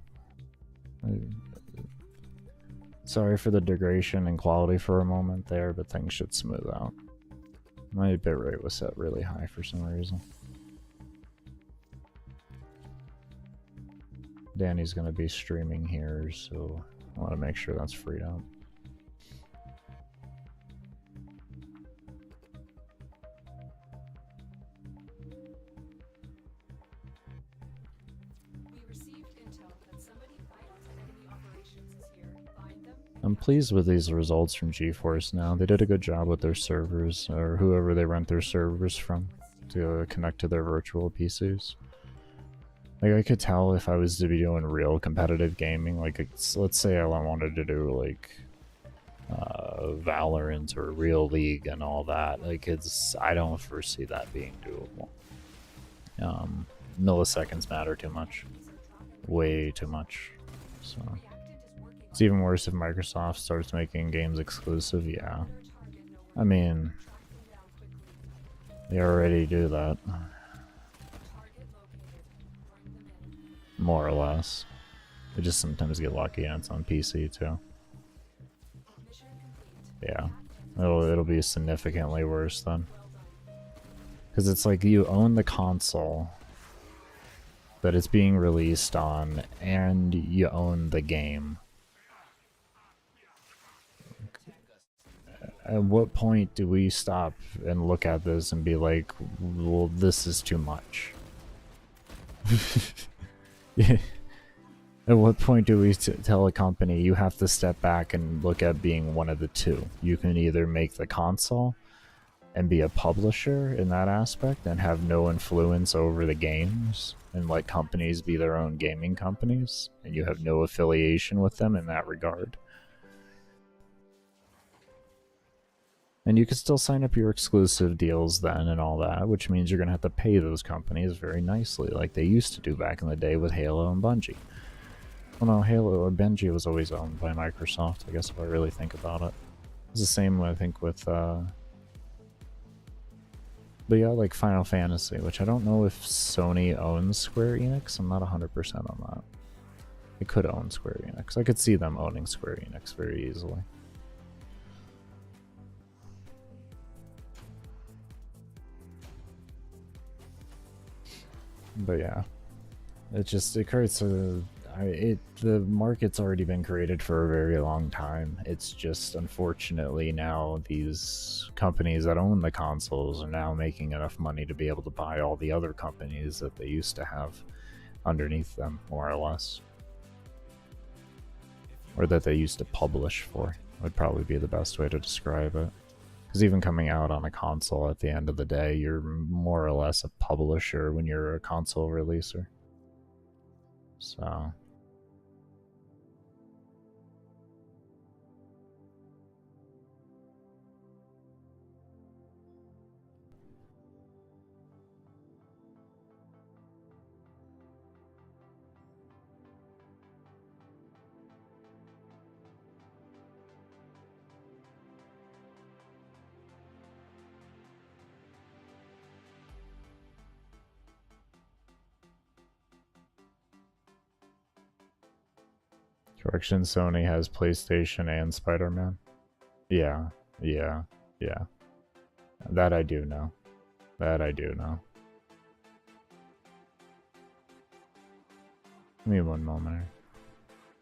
Sorry for the degradation in quality for a moment there, but things should smooth out. My bitrate was set really high for some reason. Danny's gonna be streaming here, so I want to make sure that's freed up. We received intel that somebody vital to enemy operations is here. Find them. I'm pleased with these results from gforcenow. They did a good job with their servers, or whoever they rent their servers from, to connect to their virtual PCs. Like, I could tell if I was to be doing real competitive gaming, like, let's say I wanted to do, like, Valorant or Real League and all that. Like, I don't foresee that being doable. Milliseconds matter too much. Way too much. So, it's even worse if Microsoft starts making games exclusive, yeah. I mean, they already do that. More or less. They just sometimes get lucky and it's on PC too. Yeah. It'll be significantly worse then. Because it's like you own the console that it's being released on and you own the game. At what point do we stop and look at this and be like, well, this is too much? At what point do we tell a company you have to step back and look at being one of the two? You can either make the console and be a publisher in that aspect and have no influence over the games and let companies be their own gaming companies, and you have no affiliation with them in that regard. And you can still sign up your exclusive deals then and all that, which means you're going to have to pay those companies very nicely, like they used to do back in the day with Halo and Bungie. Well, no, Halo or Bungie was always owned by Microsoft, I guess if I really think about it. It's the same, I think, with, but yeah, like Final Fantasy, which I don't know if Sony owns Square Enix. I'm not 100% on that. They could own Square Enix. I could see them owning Square Enix very easily. But yeah, it hurts. The market's already been created for a very long time. It's just unfortunately now these companies that own the consoles are now making enough money to be able to buy all the other companies that they used to have underneath them, more or less, or that they used to publish for. Would probably be the best way to describe it. Because even coming out on a console at the end of the day, you're more or less a publisher when you're a console releaser. So... Correction, Sony has PlayStation and Spider-Man. Yeah. That I do know. Give me one moment.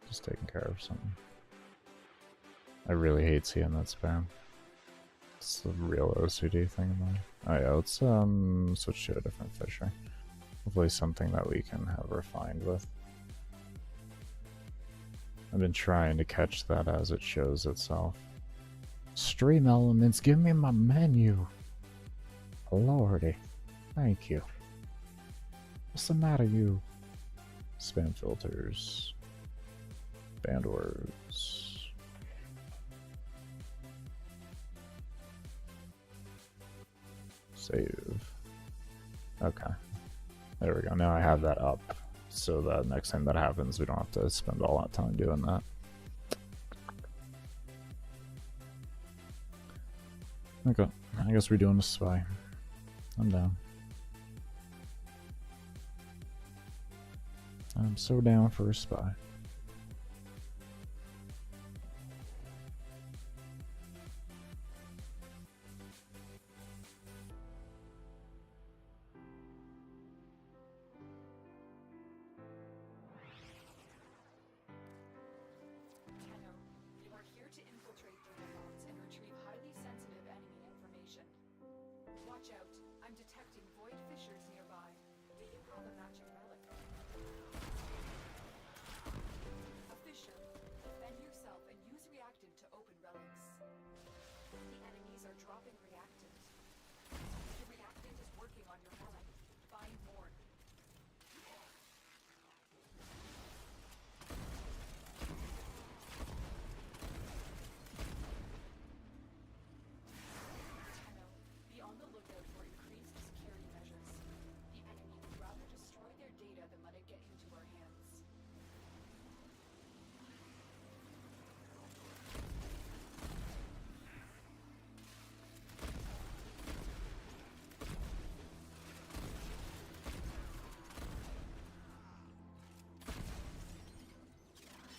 Just taking care of something. I really hate seeing that spam. It's the real OCD thing of mine. Oh yeah, let's switch to a different fisher. Hopefully something that we can have refined with. I've been trying to catch that as it shows itself. Stream elements, give me my menu. Lordy. Thank you. What's the matter, you? Spam filters. Banned words. Save. Okay. There we go. Now I have that up. So that next time that happens, we don't have to spend all that time doing that. Okay, I guess we're doing a spy. I'm down. I'm so down for a spy. working on your mind. Find more. Tenno, be on the lookout for increased security measures. The enemy would rather destroy their data than let it get into our hands.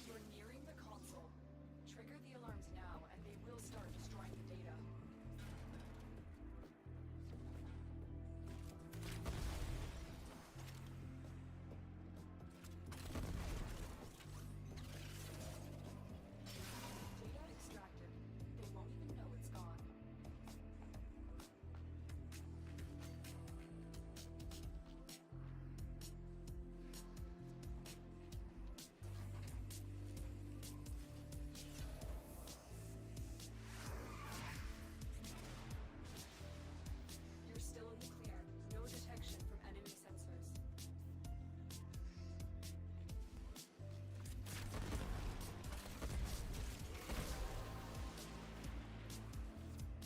You're nearing the console. Trigger the alarms now, and they will start destroying the data. Data extracted. They won't even know it's gone. You're still in the clear. No detection from enemy sensors.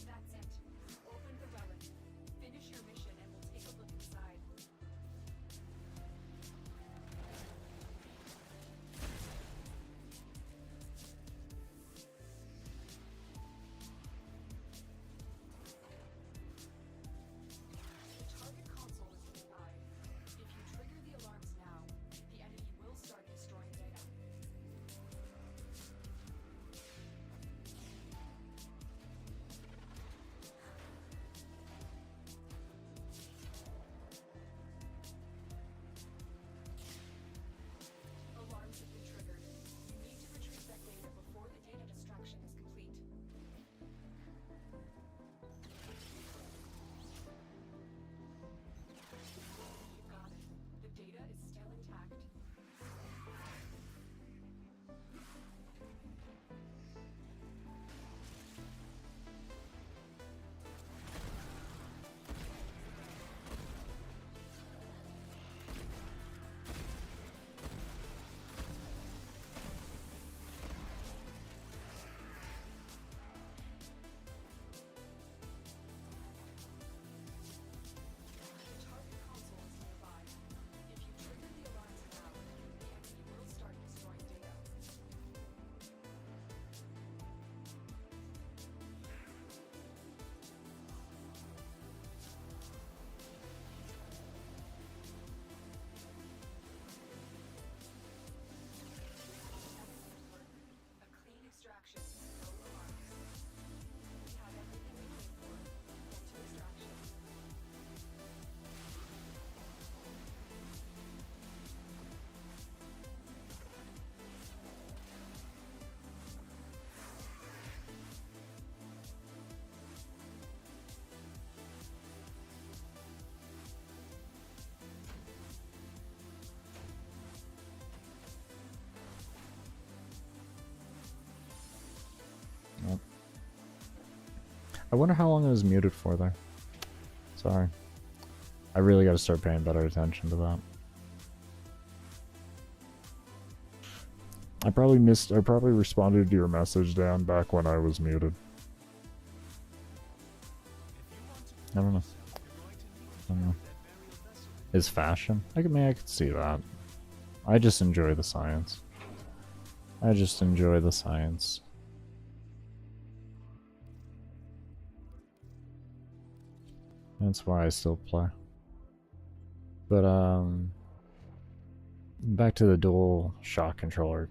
That's it. Open the relic. Finish your mission and we'll take a look inside. The target console is nearby. If you trigger the alarms now, the enemy will start destroying data. Alarms have been triggered. You need to retrieve that data before the data destruction is complete. You got it. The data is still intact. The target console is nearby. If you trigger the alarms now, the enemy will start destroying data. Excellent work. A clean extraction, no alarms. We have everything we came for. Get to extraction. I wonder how long it was muted for there. Sorry. I really got to start paying better attention to that. I probably responded to your message, Dan, back when I was muted. I don't know. I don't know. Is fashion? I could see that. I just enjoy the science. I just enjoy the science. That's why I still play. But back to the dual shock controller,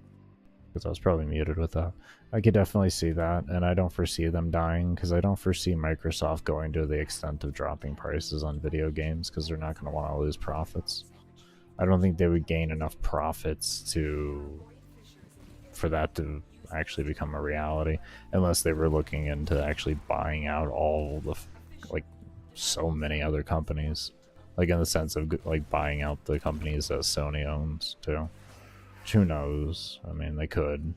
because I was probably muted with that. I could definitely see that, and I don't foresee them dying, because I don't foresee Microsoft going to the extent of dropping prices on video games, because they're not going to want to lose profits. I don't think they would gain enough profits for that to actually become a reality, unless they were looking into actually buying out all the so many other companies, like in the sense of like buying out the companies that Sony owns too. Which, who knows? I mean, they could,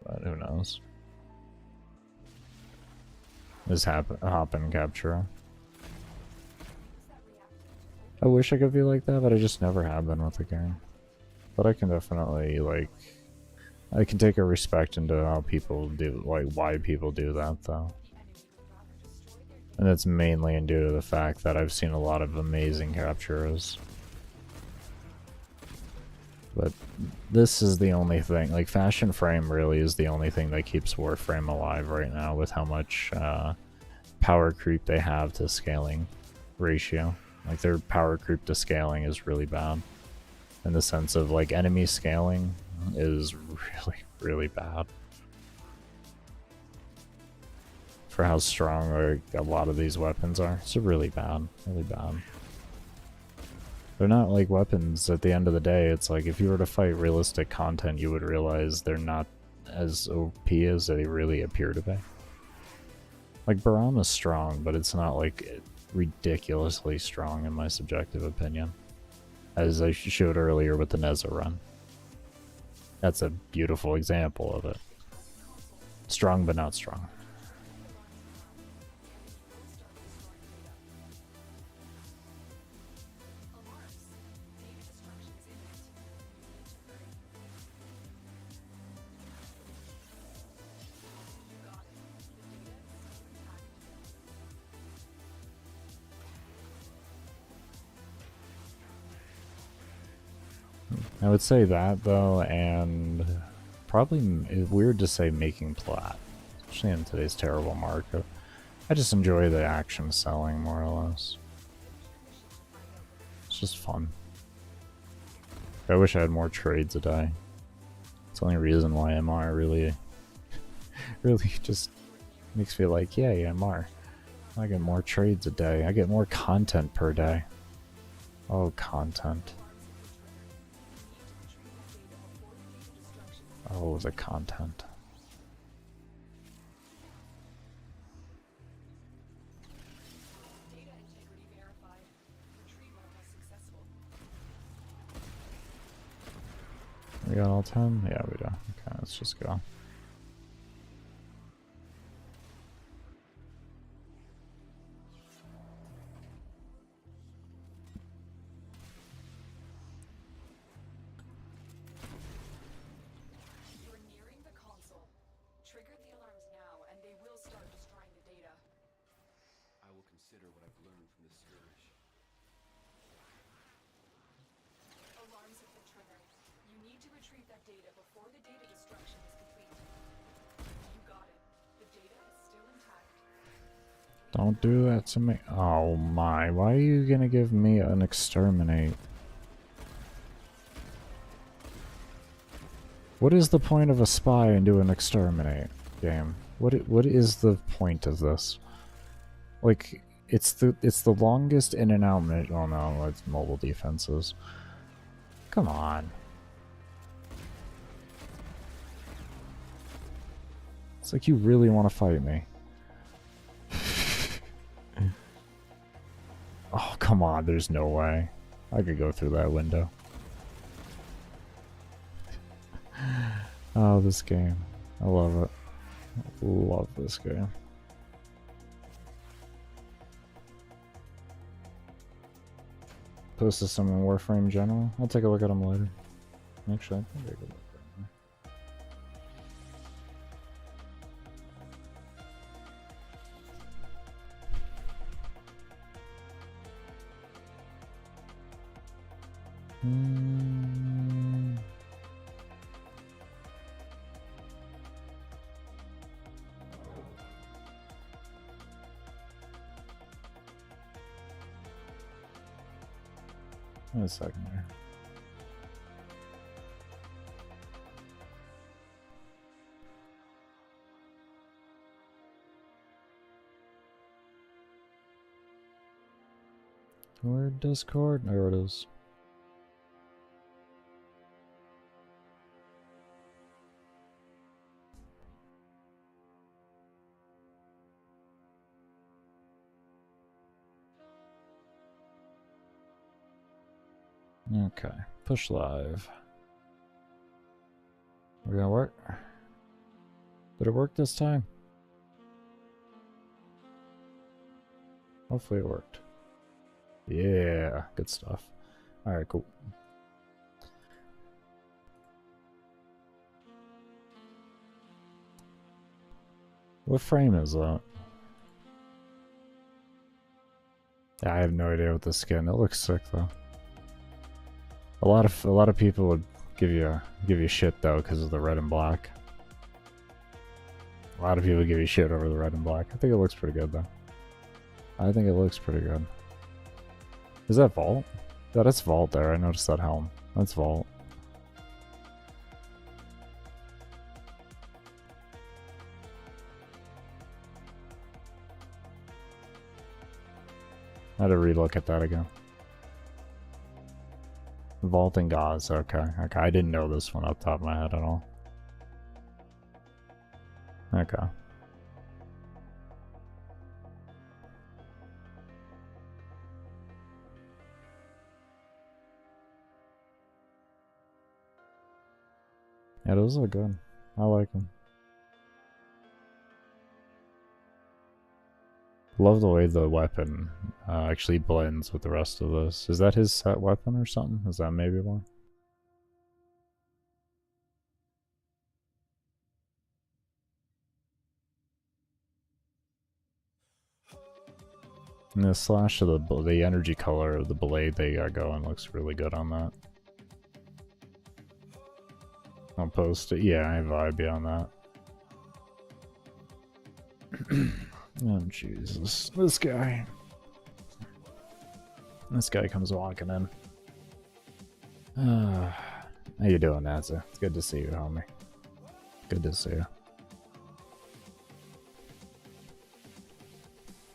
but who knows? Is Hop and Capture? Use that I wish I could be like that, but I just never have been with the game. But I can definitely, like, I can take a respect into how people do, like, why people do that, though. And it's mainly due to the fact that I've seen a lot of amazing captures. But this is the only thing, like, Fashion Frame really is the only thing that keeps Warframe alive right now with how much power creep they have to scaling ratio. Like, their power creep to scaling is really bad. In the sense of, like, enemy scaling is really, really bad. For how strong, like, a lot of these weapons are. It's really bad. Really bad. They're not like weapons at the end of the day. It's like if you were to fight realistic content, you would realize they're not as OP as they really appear to be. Like, Barama's strong, but it's not like ridiculously strong in my subjective opinion. As I showed earlier with the Neza run. That's a beautiful example of it. Strong but not strong. I would say that, though, and probably it's weird to say making plat, especially in today's terrible market. I just enjoy the action selling, more or less. It's just fun. I wish I had more trades a day. It's the only reason why MR really, really just makes me like, yay, MR. I get more trades a day. I get more content per day. Oh, content. Oh, the content. Data integrity verified. Retrieval was successful. We got all 10? Yeah, we do. Okay, let's just go. You're nearing the console. Trigger the alarms now, and they will start destroying the data. I will consider what I've learned from this skirmish. Alarms have been triggered. You need to retrieve that data before the data destruction is complete. You got it. The data is still intact. Don't do that to me. Oh my, why are you gonna give me an exterminate? What is the point of a spy and do an exterminate game? What is the point of this? Like, it's the longest in and out minute. Oh no, it's mobile defenses. Come on. It's like you really want to fight me. Oh, come on, there's no way. I could go through that window. Oh, this game. I love it. I love this game. Posted some in Warframe in general. I'll take a look at them later. Actually, I think I could look at them. Wait a second here. Where Discord? There it is. Okay, push live. We're gonna work. Did it work this time? Hopefully it worked. Yeah, good stuff. Alright, cool. What frame is that? Yeah, I have no idea what the skin. It looks sick though. A lot of people would give you shit though because of the red and black. A lot of people give you shit over the red and black. I think it looks pretty good though. I think it looks pretty good. Is that Vault? Yeah, that's Vault there. I noticed that helm. That's Vault. I had to relook at that again. Vault and Gauze, okay. Okay, I didn't know this one off the top of my head at all. Okay. Yeah, those look good. I like them. Love the way the weapon actually blends with the rest of this. Is that his set weapon or something? Is that maybe one? And the slash of the energy color of the blade they got going looks really good on that. I'll post it. Yeah, I vibe you on that. Oh Jesus, this guy. This guy comes walking in. How you doing, Nazza? It's good to see you, homie. Good to see you.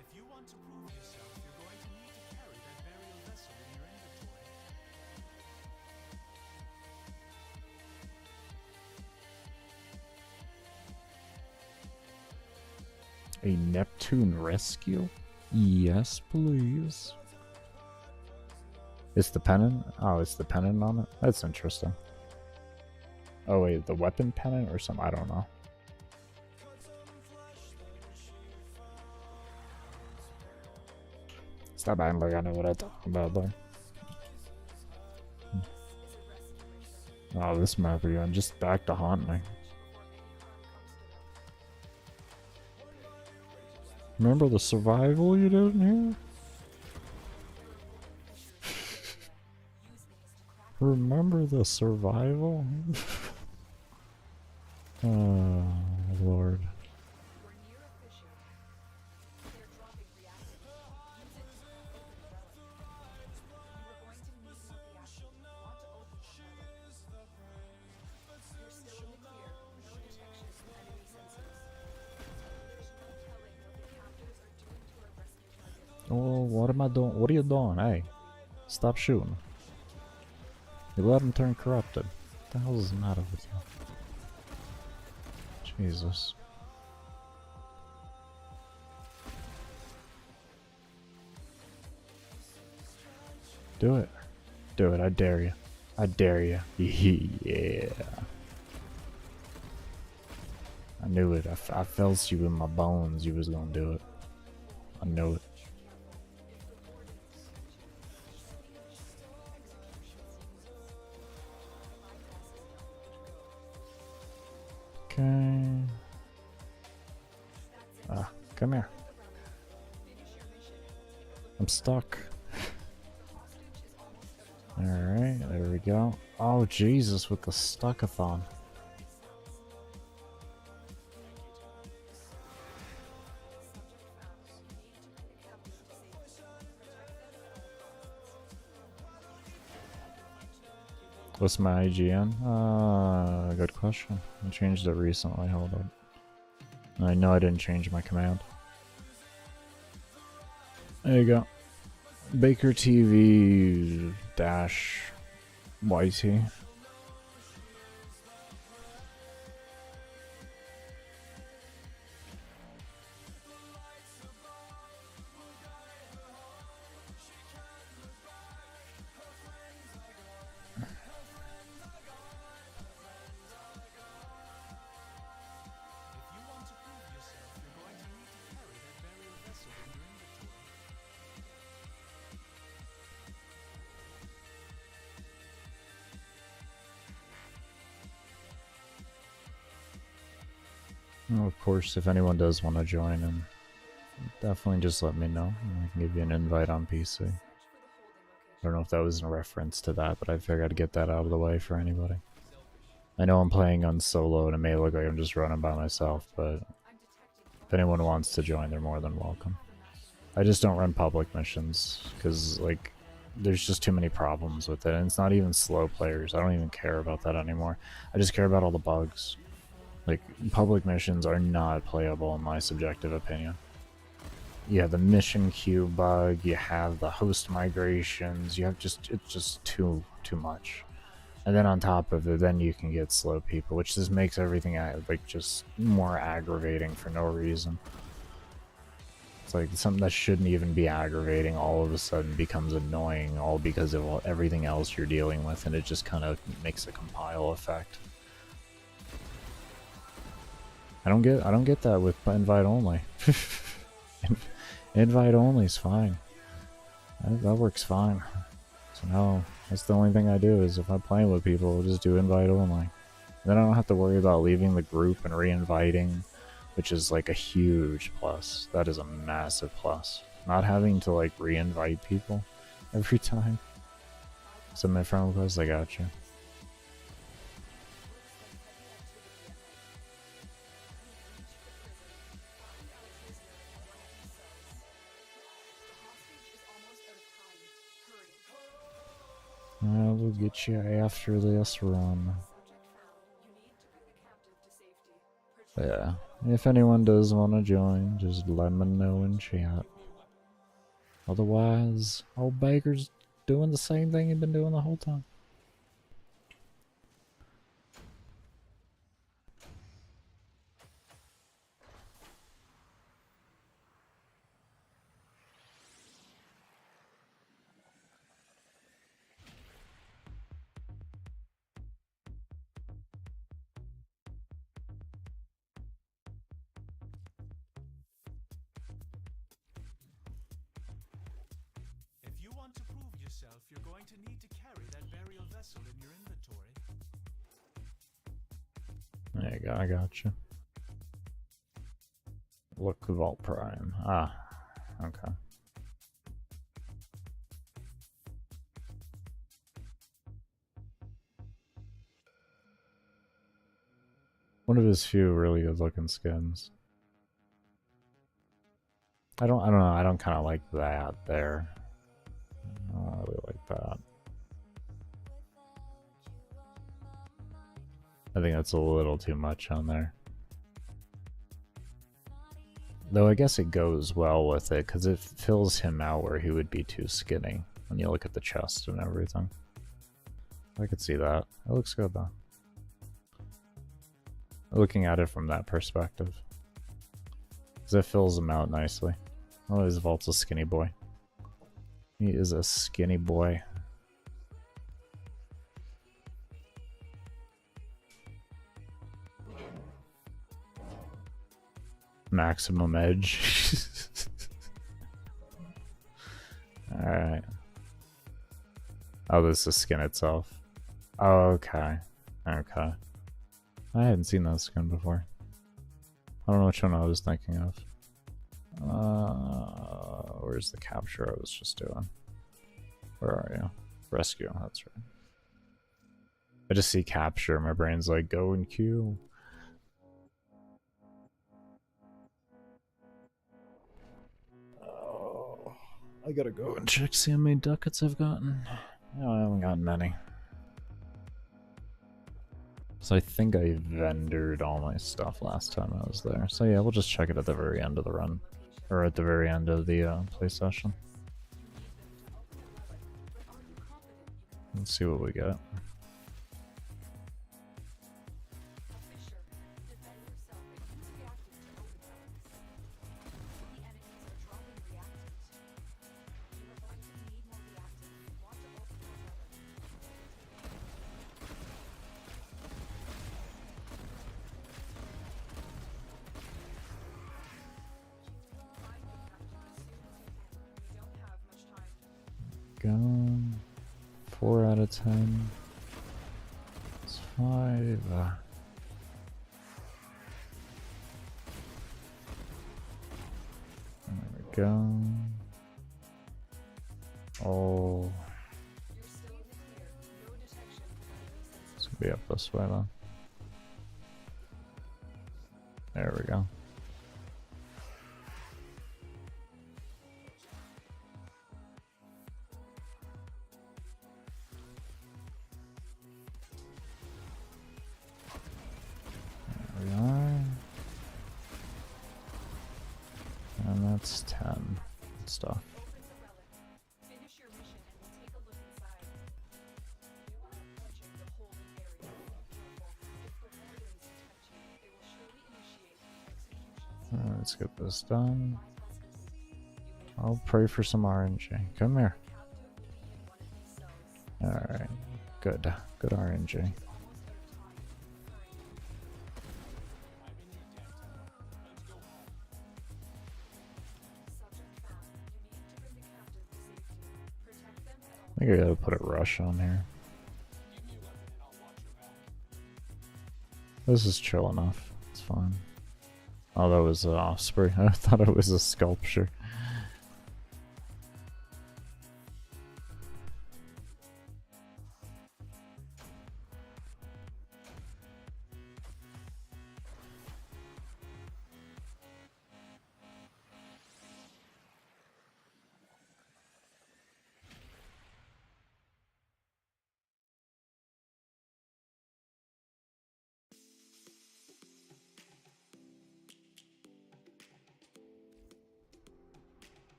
If you want to prove yourself, you're going to need to carry that burial vessel in your inventory. A Neptune rescue? Yes, please. It's the pennant? Oh, it's the pennant on it? That's interesting. Oh wait, the weapon pennant or something? I don't know. Stop acting like I know what I'm talking about though. Oh, this map again. Just back to haunt me. Remember the survival you did in here? Remember the survival? Oh, Lord. We're near a fissure. They're dropping reactor. Use it to open the relic. You are going to need motivational. Want to open the relic. You're still in the clear. No detection of enemy sensors. There's no telling what the captors are doing to our rescue target. Oh, what am I doing? What are you doing? Hey, stop shooting. You let him turn corrupted. What the hell is the matter with you? Jesus. Do it. Do it. I dare you. I dare you. Yeah. I knew it. I felt you in my bones. You was gonna do it. I knew it. Okay. Ah, come here. I'm stuck. Alright, there we go. Oh, Jesus, with the stuckathon. What's my IGN? Good question. I changed it recently, hold on. I know I didn't change my command. There you go. Baker TV dash YT. If you want to prove yourself, you're going to need to carry that burial vessel in your inventory. Well, of course, if anyone does want to join, and definitely just let me know. And I can give you an invite on PC. I don't know if that was in reference to that, but I figured I'd get that out of the way for anybody. I know I'm playing on solo, and it may look like I'm just running by myself, but if anyone wants to join, they're more than welcome. I just don't run public missions, because, like, there's just too many problems with it, and it's not even slow players. I don't even care about that anymore. I just care about all the bugs. Like, public missions are not playable in my subjective opinion. You have the mission queue bug, you have the host migrations, you have just, it's just too much. And then on top of it, then you can get slow people, which just makes everything like just more aggravating for no reason. It's like something that shouldn't even be aggravating all of a sudden becomes annoying, all because of everything else you're dealing with, and it just kind of makes a compile effect. I don't get that with invite only. Invite only is fine. That works fine. So now that's the only thing I do is if I'm playing with people, I'll just do invite only. Then I don't have to worry about leaving the group and re-inviting, which is like a huge plus. That is a massive plus. Not having to like re-invite people every time. Submit friend request, I got you. We'll get you after this run. Yeah, if anyone does want to join, just let me know in chat. Otherwise, old Baker's doing the same thing he's been doing the whole time. If you want to prove yourself, you're going to need to carry that burial vessel in your inventory. There you go, I got you. Look, Vault Prime. Ah, okay. One of his few really good looking skins. I don't know, I don't kinda like that there. I don't really like that. I think that's a little too much on there. Though I guess it goes well with it, because it fills him out where he would be too skinny when you look at the chest and everything. I could see that. It looks good though. Looking at it from that perspective. Because it fills him out nicely. Oh, his Vault's a skinny boy. He is a skinny boy. Maximum edge. Alright. Oh, this is the skin itself. Oh, okay. Okay. I hadn't seen that skin before. I don't know which one I was thinking of. Where's the capture I was just doing? Where are you? Rescue, that's right. I just see capture, my brain's like, go and queue. Oh, I gotta go and check, see how many ducats I've gotten. No, I haven't gotten many. So I think I vendored all my stuff last time I was there. So yeah, we'll just check it at the very end of the run. Or at the very end of the play session. Let's see what we got. Gone. 4 out of 10. It's 5. go. Oh, You're still in the clear. No detection from enemy sensors. it's gonna be up this way though. There we go. There we are. And that's 10 stuff. Open the relic. Finish your mission and we'll take a look inside. You aren't touching the holding area. Careful. If the Wardens detect you, they will surely initiate executions. Alright, let's get this done. Bypass. You may I'll pray for some RNG. Come here. captive in one of these cells. Alright, good. Good RNG. Almost out of time. Subject found. You need to bring the captive to safety. Protect them at all. I think I gotta put a rush on here. This is chill enough. It's fine. Oh, that was an Osprey. I thought it was a sculpture.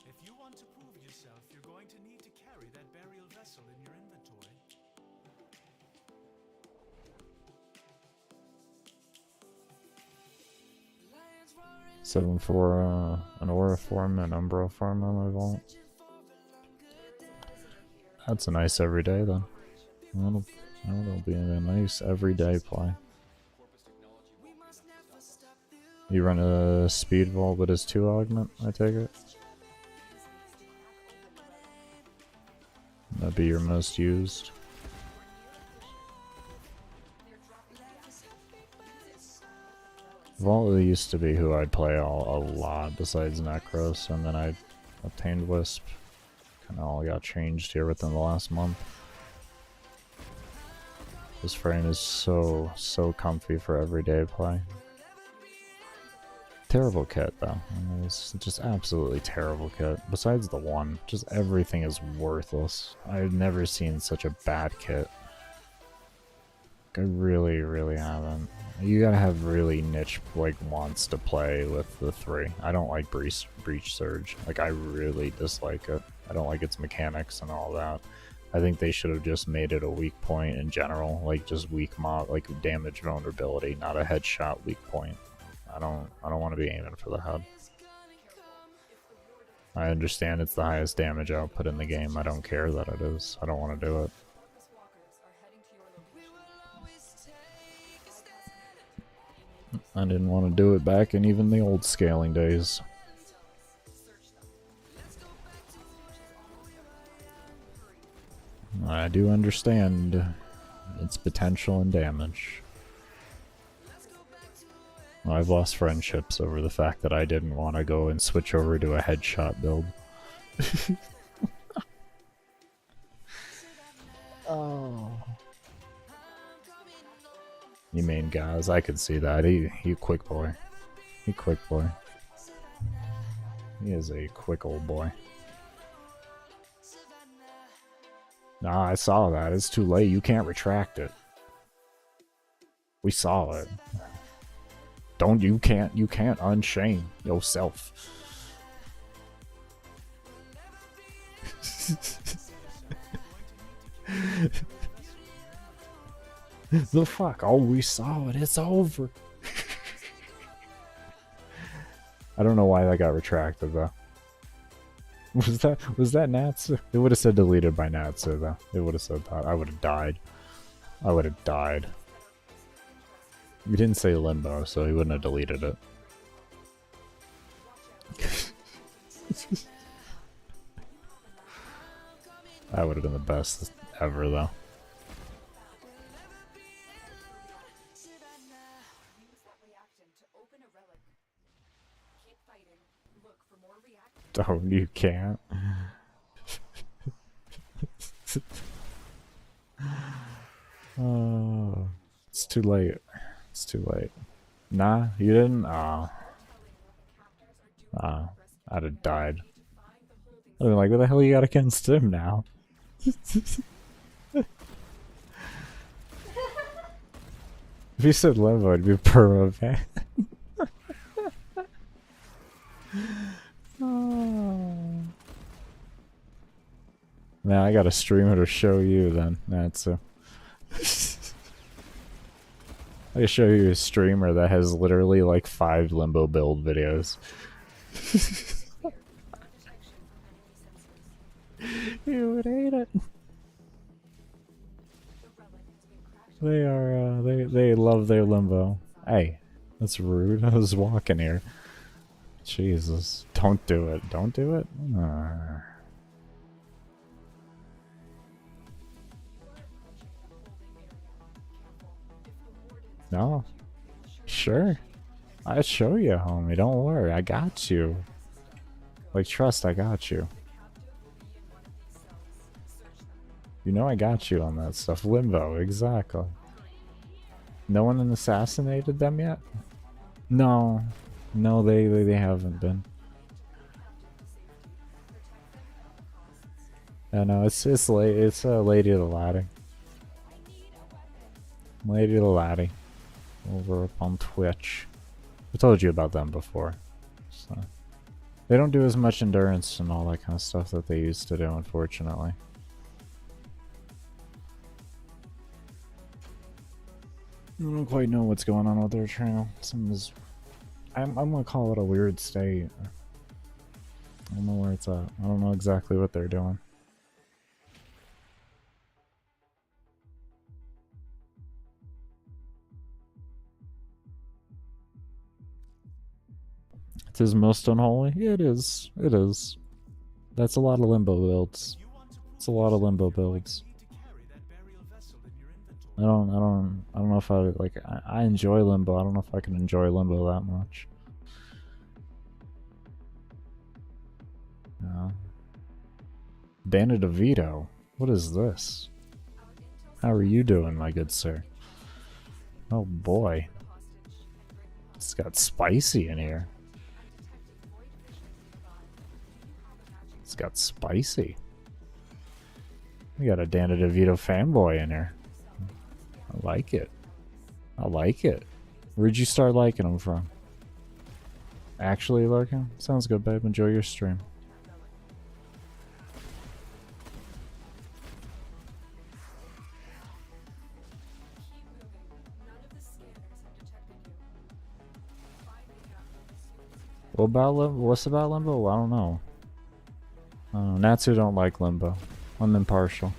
If you want to prove yourself, you're going to need to carry that burial vessel in your inventory. 7 for an aura form and umbra form on my vault. That's a nice everyday then. That'll be a nice everyday play. You run a speed vault but it's 2 augment, I take it? That'd be your most used. Vault used to be who I'd play a lot besides Necros, and then I obtained Wisp. Kinda all got changed here within the last month. This frame is so comfy for everyday play. Terrible kit though. I mean, it's just absolutely terrible kit. Besides the one, just everything is worthless. I've never seen such a bad kit. I really haven't. You gotta have really niche like wants to play with the 3. I don't like Breach Surge. Like I really dislike it. I don't like its mechanics and all that. I think they should have just made it a weak point in general, like just weak mob, like damage vulnerability, not a headshot weak point. I don't want to be aiming for the head. I understand it's the highest damage output in the game. I don't care that it is. I don't want to do it. Focus walkers are heading to your location. I didn't want to do it back in even the old scaling days. Search them. I do understand its potential and damage. I've lost friendships over the fact that I didn't want to go and switch over to a headshot build. Oh. You mean guys, I could see that. He quick boy. He quick boy. He is a quick old boy. Nah, I saw that. It's too late. You can't retract it. We saw it. You can't unshame yourself. The fuck? Oh, we saw it. It's over. I don't know why that got retracted though. Was that Natsu? It would have said deleted by Natsu though. It would have said that. I would have died. I would have died. You didn't say limbo, so he wouldn't have deleted it. That would have been the best ever though. Use that reactant to open a relic. Keep fighting. Look for more Don't, you can't. Oh, it's too late. It's too late. Nah, you didn't? Oh. Oh, I'd have died. I'd been like, what the hell you got against him now? If you said Limbo, it'd be perma ban. Oh. Now I gotta stream it or show you then. That's I can show you a streamer that has literally like 5 Limbo build videos. You would hate it. They are they love their Limbo. Hey, that's rude. I was walking here. Jesus. Don't do it. Don't do it. No. Sure. I'll show you, homie. Don't worry. I got you. Like, trust, I got you. You know I got you on that stuff. Limbo, exactly. No one assassinated them yet? No. No, they haven't been. I know, it's late. It's Lady of the Laddie. Lady of the Laddie. Over up on Twitch. I told you about them before. So they don't do as much endurance and all that kind of stuff that they used to do, unfortunately. I don't quite know what's going on with their channel. I'm gonna call it a weird state. I don't know where it's at. I don't know exactly what they're doing. It is most unholy? It is. It is. That's a lot of Limbo builds. It's a lot of Limbo builds. I don't know if I like. I enjoy Limbo. I don't know if I can enjoy Limbo that much. No. Danny DeVito. What is this? How are you doing, my good sir? Oh boy. It's got spicy in here. It's got spicy. We got a Danny DeVito fanboy in here. I like it. I like it. Where'd you start liking him from? Actually liking him? Sounds good, babe. Enjoy your stream. What about Limbo? What's about Limbo? I don't know. Natsu don't like Limbo. I'm impartial.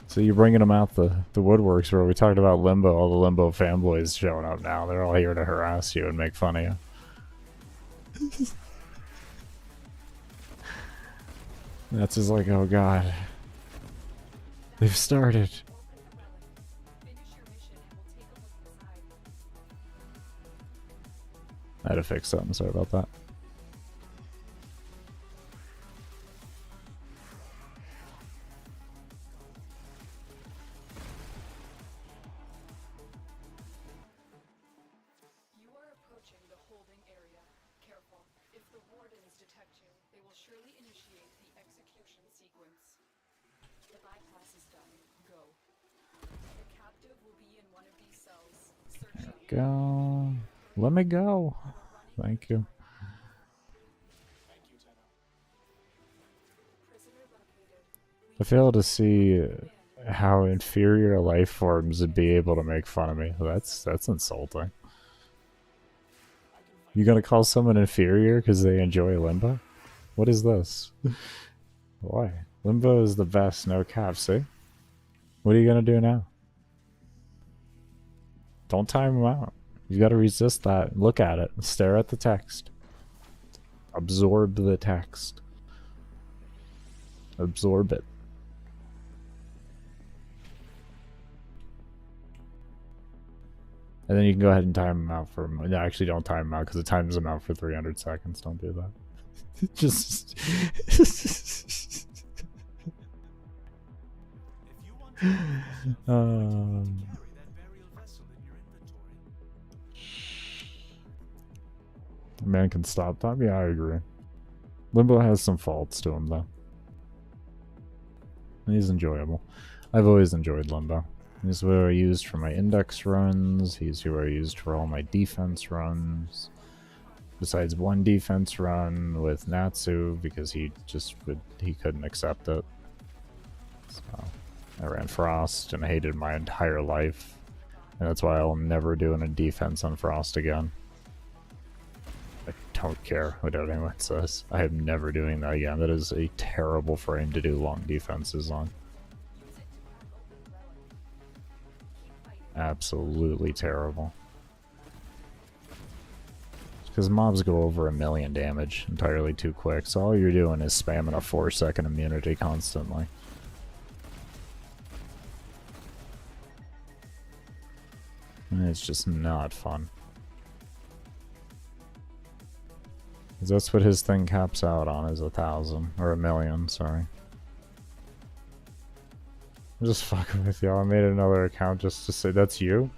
So you're bringing them out the woodworks where we talked about Limbo. All the Limbo fanboys showing up now. They're all here to harass you and make fun of you. That's just like, oh god. They've started. I had to fix something, sorry about that. You are approaching the holding area. Careful. If the wardens detect you, they will surely initiate the execution sequence. The bypass is done. Go. The captive will be in one of these cells. Search them. Go. Let me go. Thank you. I fail to see how inferior life forms would be able to make fun of me. That's insulting. You gonna call someone inferior because they enjoy Limbo? What is this? Why? Limbo is the best, no cap, see? What are you gonna do now? Don't time him out. You gotta resist that. Look at it. Stare at the text. Absorb the text. Absorb it. And then you can go ahead and time them out for... No, actually don't time them out because it times them out for 300 seconds. Don't do that. Just... If you want to prove yourself, you're going to need to carry that burial vessel in your inventory. Man can stop time? Yeah, I agree. Limbo has some faults to him, though. He's enjoyable. I've always enjoyed Limbo. He's what I used for my index runs. He's who I used for all my defense runs. Besides one defense run with Natsu, because he couldn't accept it. So I ran Frost, and I hated my entire life. And that's why I'll never do a defense on Frost again. I don't care what anyone says. I am never doing that again. That is a terrible frame to do long defenses on. Absolutely terrible. Because mobs go over 1,000,000 damage entirely too quick, so all you're doing is spamming a 4-second immunity constantly. And it's just not fun. 'Cause that's what his thing caps out on, is 1,000. Or 1,000,000, sorry. I'm just fucking with y'all. I made another account just to say, that's you?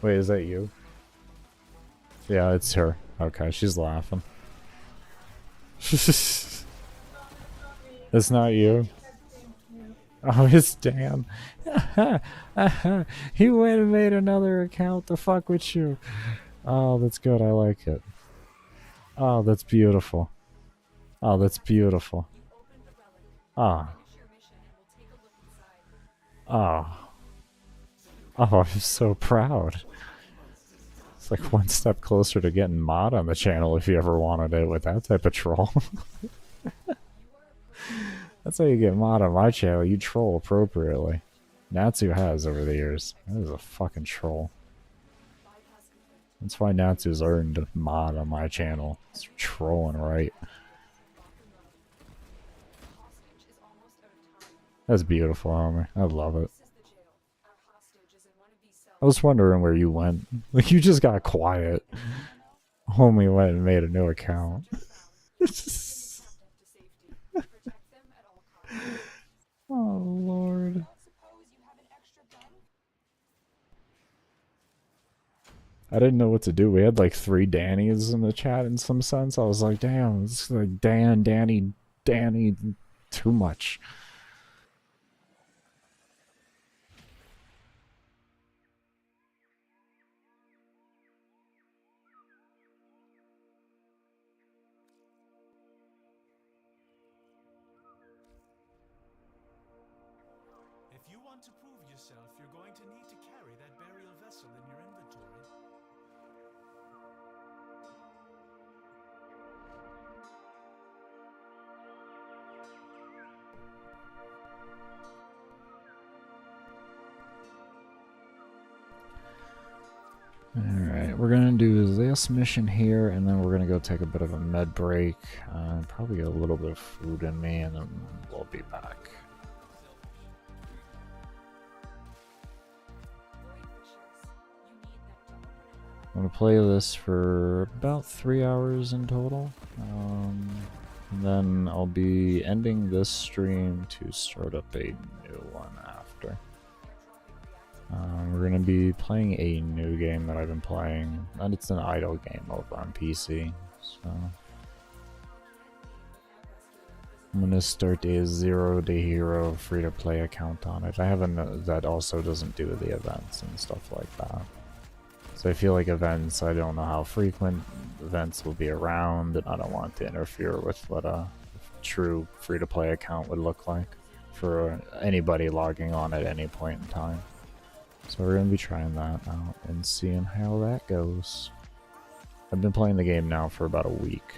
Wait, is that you? Yeah, it's her. Okay, she's laughing. It's not you? Oh, it's Dan. He went and made another account to fuck with you. Oh, that's good. I like it. Oh, that's beautiful. Oh, that's beautiful. Ah. Oh. Oh, I'm so proud. It's like one step closer to getting mod on the channel if you ever wanted it with that type of troll. That's how you get mod on my channel. You troll appropriately. Natsu has over the years. That is a fucking troll. That's why Natsu's earned mod on my channel. It's trolling right. That's beautiful, homie. I love it. I was wondering where you went. Like, you just got quiet. Homie went and made a new account. Oh, Lord. I didn't know what to do. We had like 3 Dannies in the chat in some sense. I was like, damn, it's like Dan, Danny, too much. If you want to prove yourself, you're going to need to carry that burial vessel in your inventory. Alright, we're gonna do this mission here, and then we're gonna go take a bit of a med break. Probably get a little bit of food in me, and then we'll be back. I'm gonna play this for about 3 hours in total. And then I'll be ending this stream to start up a new one after. We're gonna be playing a new game that I've been playing, and it's an idle game over on PC. So I'm gonna start a 0 to hero free-to-play account on it. I have a that also doesn't do the events and stuff like that. So I feel like events, I don't know how frequent events will be around, and I don't want to interfere with what a true free-to-play account would look like for anybody logging on at any point in time. So we're going to be trying that out and seeing how that goes. I've been playing the game now for about a week,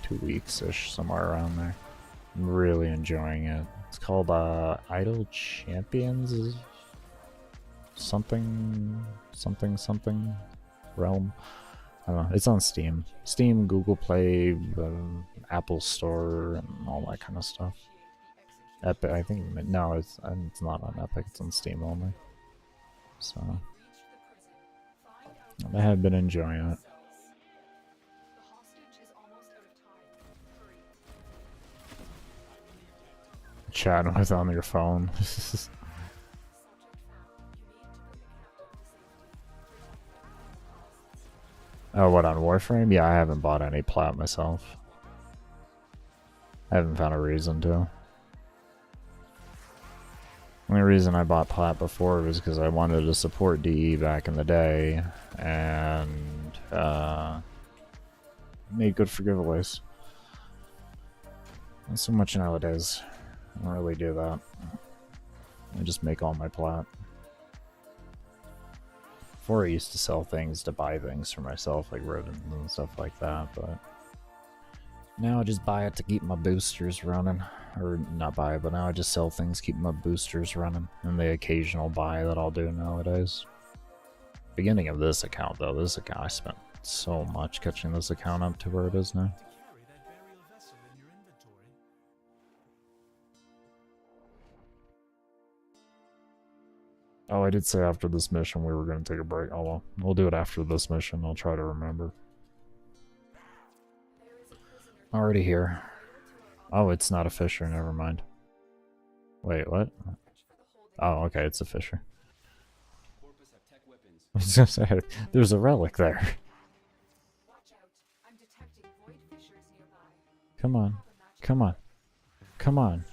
2 weeks-ish, somewhere around there. I'm really enjoying it. It's called Untitled Champions something realm. I don't know. It's on Steam. Steam, Google Play, Apple Store, and all that kind of stuff. Epic, I think. No, it's not on Epic. It's on Steam only. So Reach the prison. Find out I have been enjoying it. cells. The hostage is almost out of time. Hurry. Chatting with on your phone. Subject found. You need to bring the captain to safety. Oh, what, on Warframe? Yeah, I haven't bought any plat myself. I haven't found a reason to. The only reason I bought plat before was because I wanted to support DE back in the day, and made good for giveaways. Not so much nowadays. I don't really do that. I just make all my plat. Before I used to sell things to buy things for myself, like ribbons and stuff like that, but now I just buy it to keep my boosters running. Or not buy it, but now I just sell things, keep my boosters running. And the occasional buy that I'll do nowadays. Beginning of this account though, this account, I spent so much catching this account up to where it is now. To carry that burial vessel in your inventory. Oh, I did say after this mission we were going to take a break. Oh well, we'll do it after this mission. I'll try to remember. Already here. Oh, it's not a fisher, never mind. Wait, what? Oh, okay, it's a fisher. Corpus have tech weapons. I was gonna say, there's a relic there. Watch out. I'm detecting void fissures nearby. Come on. Come on. Come on.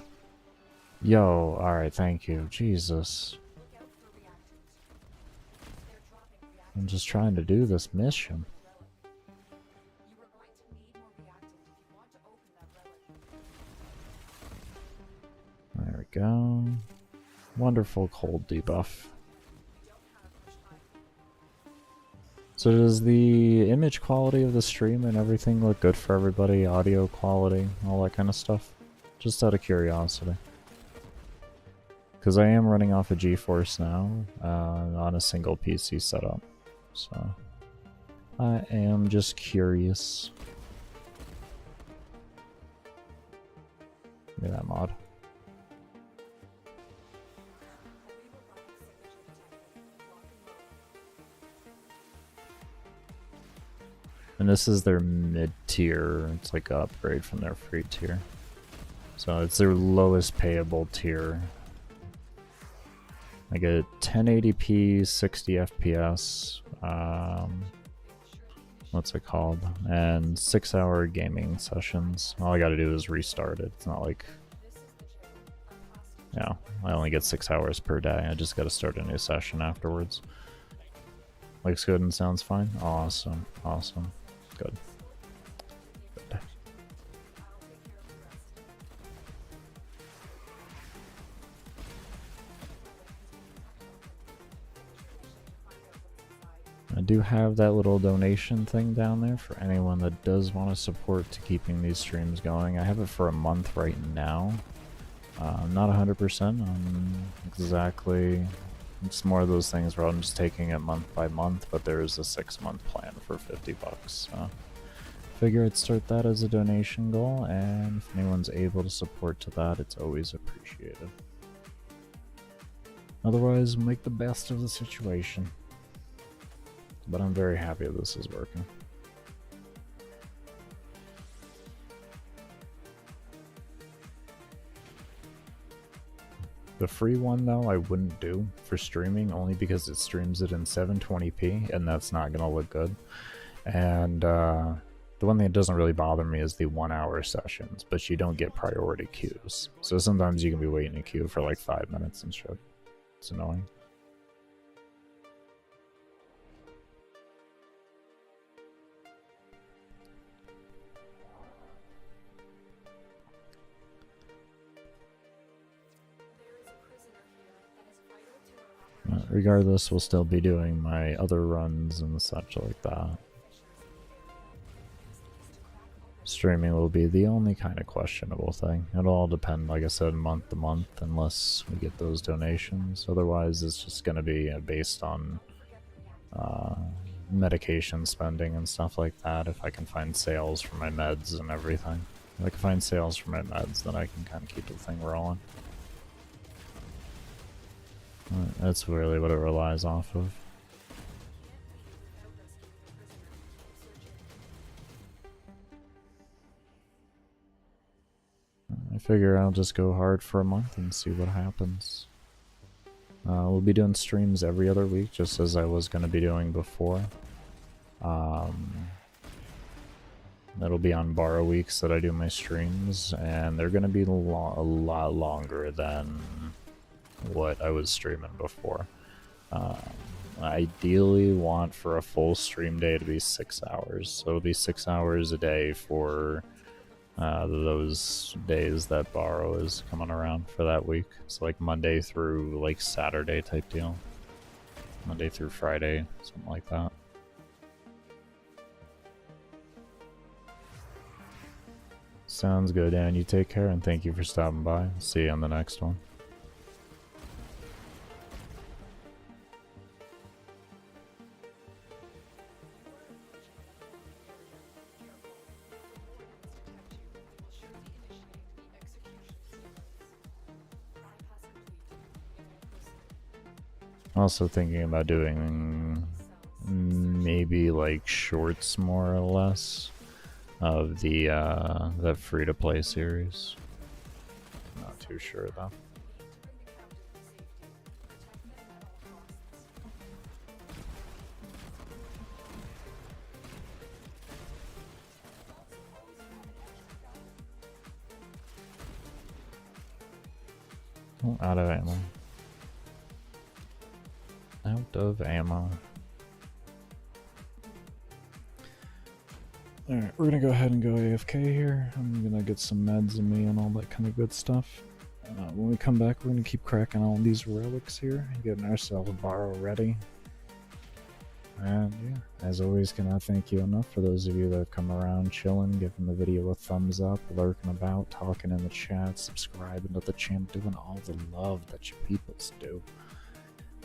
Yo, alright, thank you. Jesus. Look out for reactants. They're dropping reactants. I'm just trying to do this mission. You are going to need more reactant if you want to open that relic. There we go. Wonderful cold debuff. We don't have much time. So does the image quality of the stream and everything look good for everybody? Audio quality, all that kind of stuff? Just out of curiosity. Because I am running off a GeForce Now on a single PC setup. So I am just curious. Give me that mod. And this is their mid-tier. It's like an upgrade from their free tier. So it's their lowest payable tier. I get 1080p, 60 FPS. What's it called? And 6-hour gaming sessions. All I gotta do is restart it. It's not like... Yeah, I only get 6 hours per day. I just gotta start a new session afterwards. Looks good and sounds fine? Awesome. Awesome. Good. Good. I do have that little donation thing down there for anyone that does want to support to keeping these streams going. I have it for a month right now. Not 100% on exactly. It's more of those things where I'm just taking it month by month, but there is a 6-month plan for $50. So figure I'd start that as a donation goal, and if anyone's able to support to that, it's always appreciated. Otherwise, make the best of the situation. But I'm very happy this is working. The free one, though, I wouldn't do for streaming, only because it streams it in 720p, and that's not going to look good. And the one thing that doesn't really bother me is the 1-hour sessions, but you don't get priority queues. So sometimes you can be waiting in a queue for like 5 minutes and shit. It's annoying. Regardless, we'll still be doing my other runs and such like that. Streaming will be the only kind of questionable thing. It'll all depend, like I said, month to month, unless we get those donations. Otherwise, it's just going to be based on medication spending and stuff like that. If I can find sales for my meds and everything. If I can find sales for my meds, then I can kind of keep the thing rolling. That's really what it relies off of. I figure I'll just go hard for a month and see what happens. We'll be doing streams every other week, just as I was going to be doing before. That'll be on borrow weeks that I do my streams, and they're going to be a lot longer than what I was streaming before. I ideally want for a full stream day to be 6 hours, so it'll be 6 hours a day for those days that borrow is coming around for that week. It's like Monday through like Saturday type deal. Monday through Friday, something like that. Sounds good, Dan. You take care, and thank you for stopping by. See you on the next one. Also thinking about doing maybe like shorts more or less of the that free-to-play series. Not too sure though. Oh, out of ammo. Out of ammo. Alright, we're gonna go ahead and go AFK here. I'm gonna get some meds in me and all that kind of good stuff. When we come back, we're gonna keep cracking all these relics here and getting ourselves a borrow ready. And yeah, as always, cannot thank you enough for those of you that have come around chilling, giving the video a thumbs up, lurking about, talking in the chat, subscribing to the channel, doing all the love that you peoples do.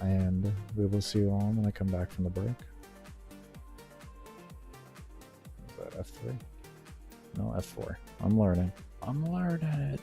And we will see you all when I come back from the break. Is that F3? No, F4. I'm learning. I'm learning it.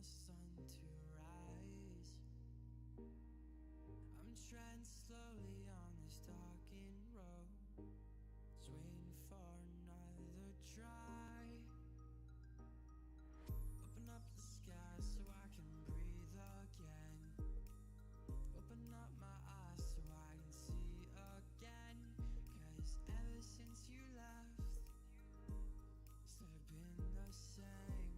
the sun to rise. I'm treading slowly on this darkened road, just waiting for another try. Open up the sky so I can breathe again. Open up my eyes so I can see again. 'Cause ever since you left, it's never been the same.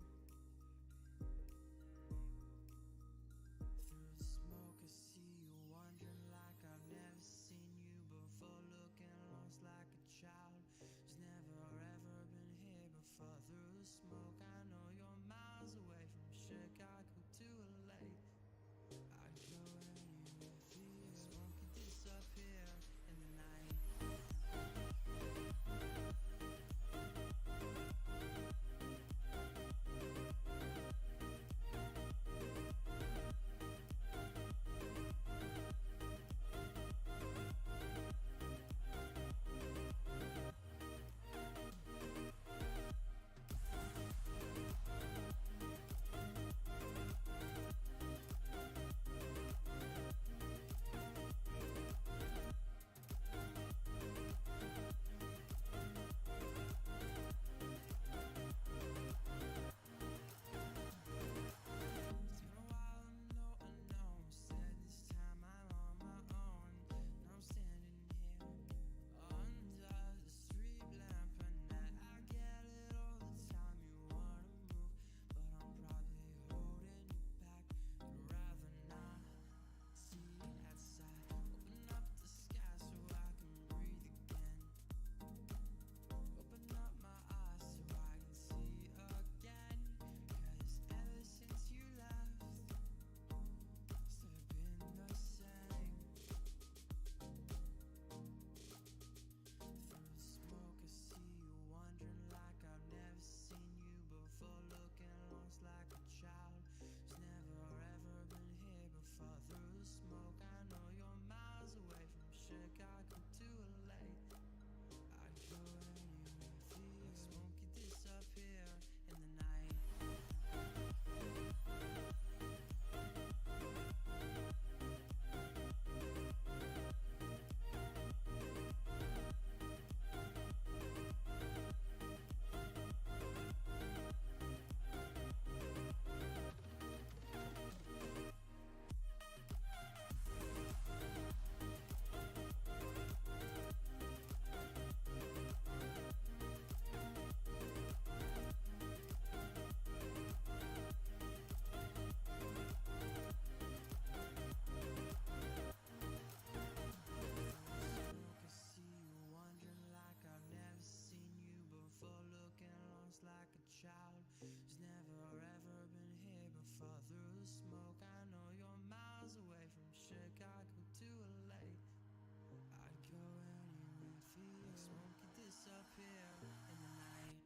Through the smoke I see you wandering like I've never seen you before, looking lost like a child who's never ever been here before. Through the smoke I know you're miles away from Chicago to LA. I'd go anywhere for you. Smoke could disappear in the night. Like a child who's never ever been here before. Through the smoke I know you're miles away from Chicago to LA. I'd go anywhere for you. Smoke could disappear in the night. Like a child who's never ever been here before. Through the smoke I know you're miles away from Chicago to LA. I'd go anywhere for you. Smoke could disappear in the night.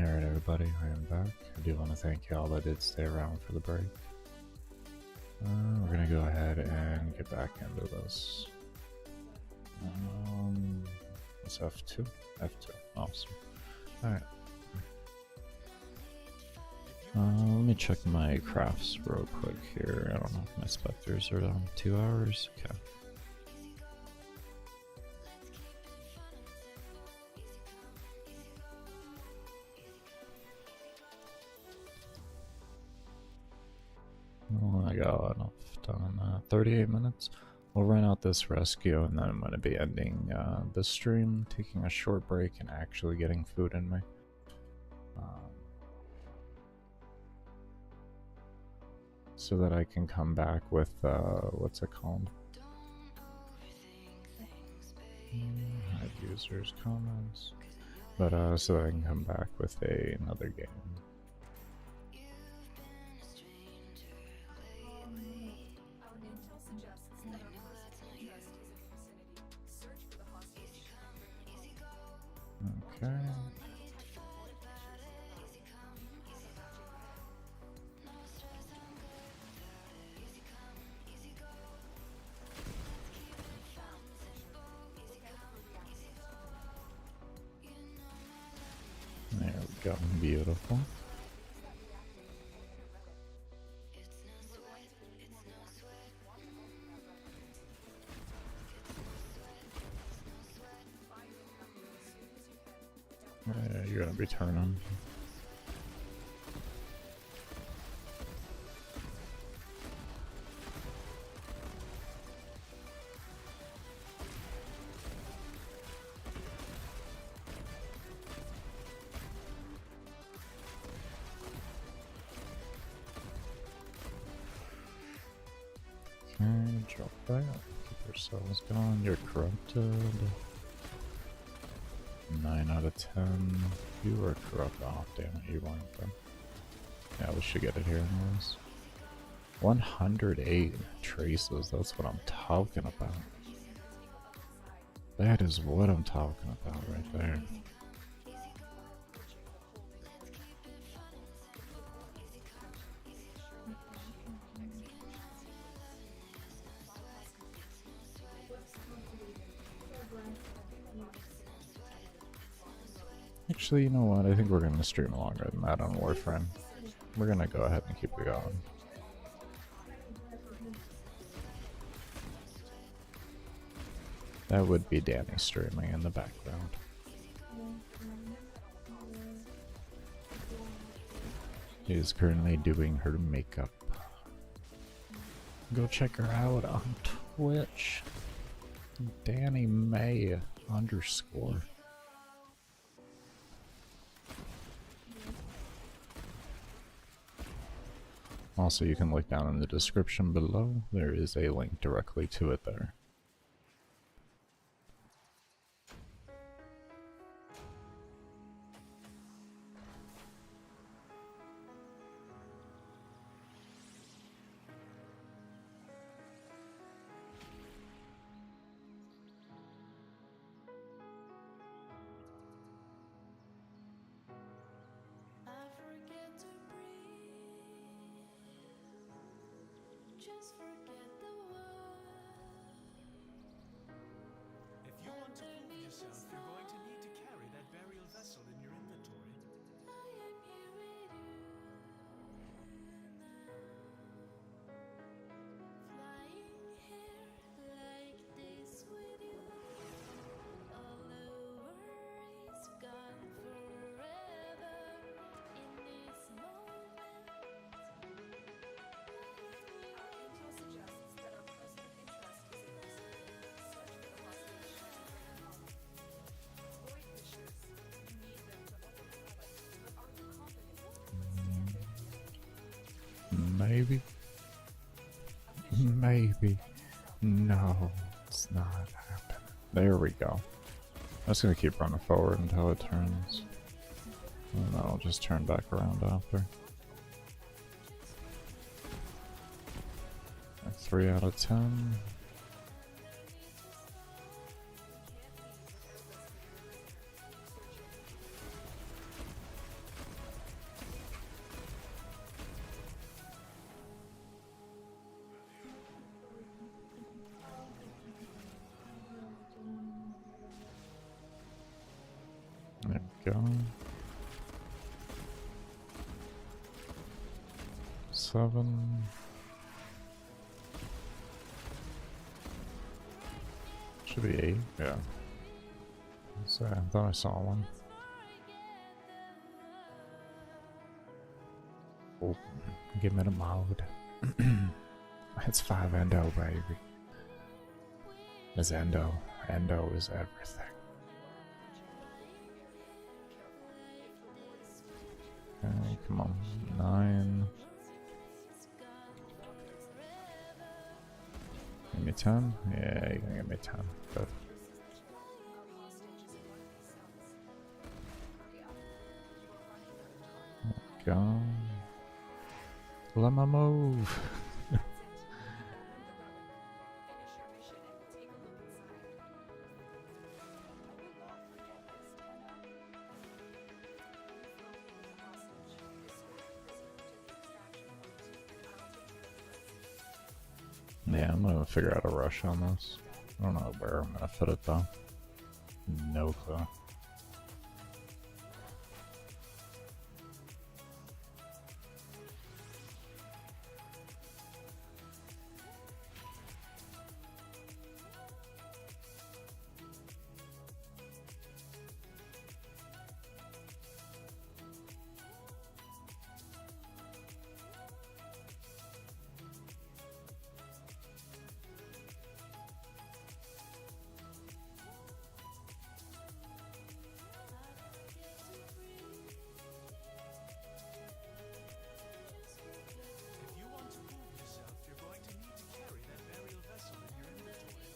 Alright, everybody, I am back. I do want to thank y'all that did stay around for the break. We're gonna go ahead and get back into this. It's F2? F2. Awesome. Alright. Let me check my crafts real quick here. I don't know if my specters are down 2 hours. Okay. Well, I got enough done in 38 minutes. We'll run out this rescue and then I'm going to be ending this stream, taking a short break and actually getting food in me. So that I can come back with, what's it called? Hide users' comments. But so that I can come back with another game. Our intel suggests that our person of interest is in the vicinity. Search for the hostage. Okay. There we go. Beautiful. Yeah, you're gonna be turning. Okay, drop that. Keep yourselves going. You're corrupted. 9 out of 10. You were corrupt. Oh, damn it, you weren't then. Yeah, we should get it here anyways. 108 traces. That's what I'm talking about. That is what I'm talking about right there. Actually, you know what? I think we're going to stream longer than that on Warframe. We're going to go ahead and keep it going. That would be Danny streaming in the background. She is currently doing her makeup. Go check her out on Twitch. Dannymae_. Also, you can look down in the description below. There is a link directly to it there. I forget to breathe. Just forget the world. If you want to prove yourself, you're going to need to carry that burial vessel in your inventory. I am here with you now. Flying here like this with you. All the worries gone forever in this moment. Our intel suggests that our person of interest is in the vicinity. Search for the hostage. Void fissures. You need them to open the relic. But are you confident you can withstand it? Maybe. Maybe. No, it's not happening. There we go. I'm just gonna keep running forward until it turns. And then I'll just turn back around after. 3 out of 10. Go. 7. Should be 8. Yeah. So I thought I saw one. Oh, give me the mode. It's 5 endo, baby. It's endo. Endo is everything. Okay, come on. 9. Give me 10? Yeah, you're gonna give me 10. Good. Go. Let me move. Yeah, I'm gonna figure out a rush on this. I don't know where I'm gonna fit it though. No clue. If you want to prove yourself, you're going to need to carry that burial vessel in your inventory.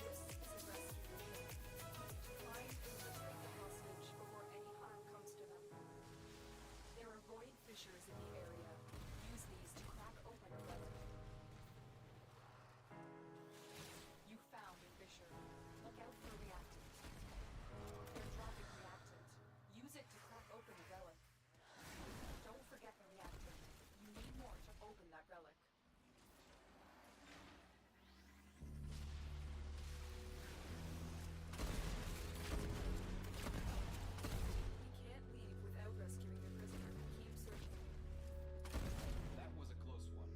This is a rescue mission. To find and liberate the hostage before any harm comes to them. There are void fissures in the area. Use these to crack open a relic. You found a fissure. Look out for reactant. They're dropping reactant. Use it to crack open a relic. Don't forget the reactant. You need more to open that relic. We can't leave without rescuing the prisoner. Keep searching. That was a close one.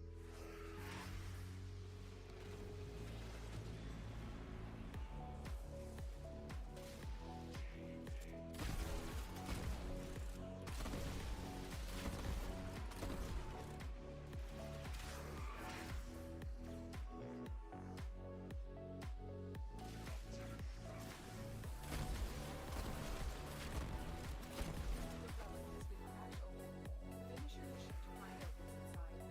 The relic has been cracked open. Finish your mission to find out what's inside.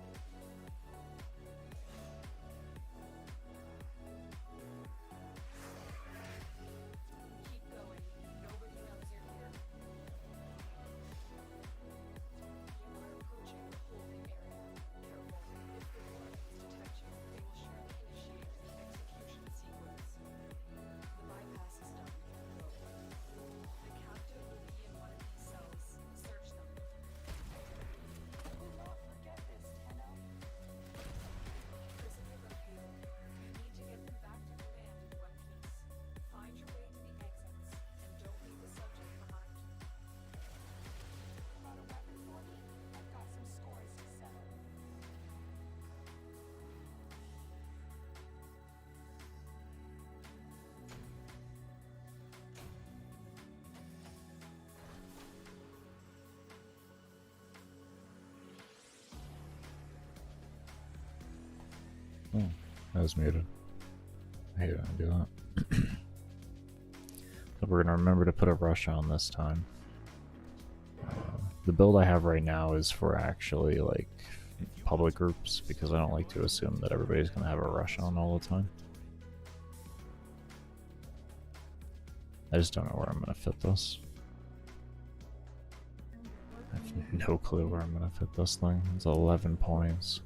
Keep going. Nobody knows you're here. You are approaching the holding area. Careful. If the authorities detect you, they will surely initiate the execution sequence. The bypass is done. Go. The captive will be in one of these cells. Search them. Prisoner Raphael, you need to get them back to command in one piece. Find your way to the exits, and don't leave the subject behind. Brought a weapon for me. I've got some scores to settle. Oh, that was muted. I hate when I do that. But we're gonna remember to put a rush on this time. The build I have right now is for actually like public groups because I don't like to assume that everybody's gonna have a rush on all the time. I just don't know where I'm gonna fit this. I have no clue where I'm gonna fit this thing. It's 11 points.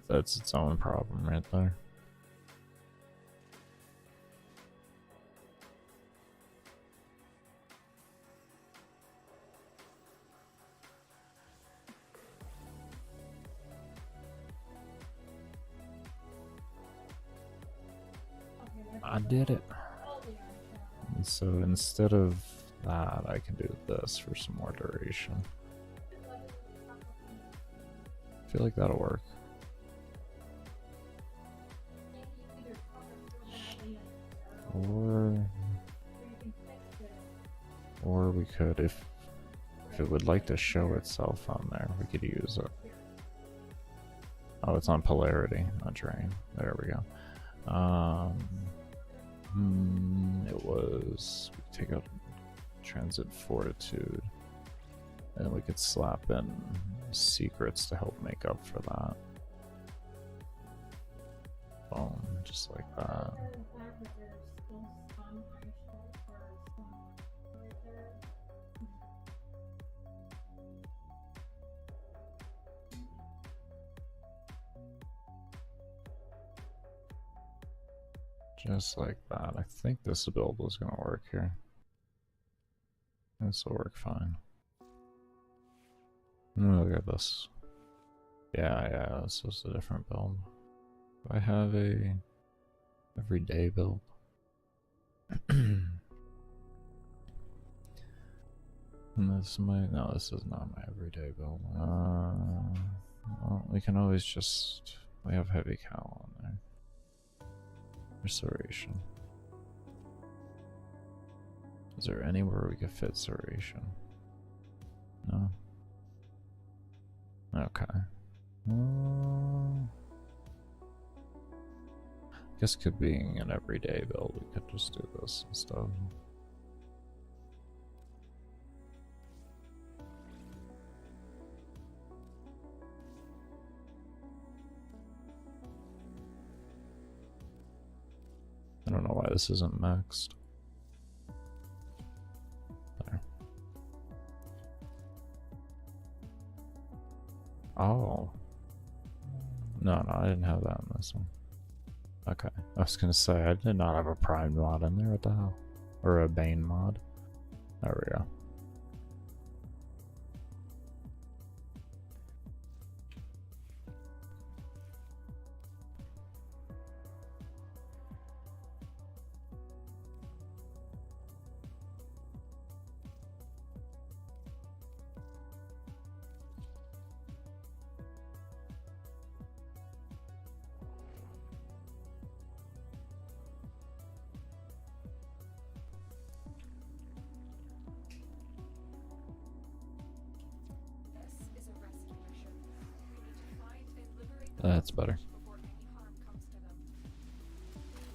That's its own problem right there. I did it. And so instead of that, I can do this for some more duration. I feel like that'll work. Or we could, if it would like to show itself on there, we could use it. Oh, it's on polarity, not drain. There we go. It was, we could take out transit fortitude, and we could slap in secrets to help make up for that. Boom, just like that. Just like that. I think this build was gonna work here. This will work fine. Look at this. Yeah, this is a different build. Do I have a everyday build? And this might, no, this is not my everyday build. Well, we can always just, we have heavy cow on there. Restoration. Is there anywhere we could fit restoration? No. Okay. Guess could being an everyday build, we could just do this and stuff. I don't know why this isn't maxed. There. Oh. No, I didn't have that in this one. Okay. I was gonna say, I did not have a Prime mod in there. What the hell? Or a Bane mod. There we go. That's better. Before any harm comes to them.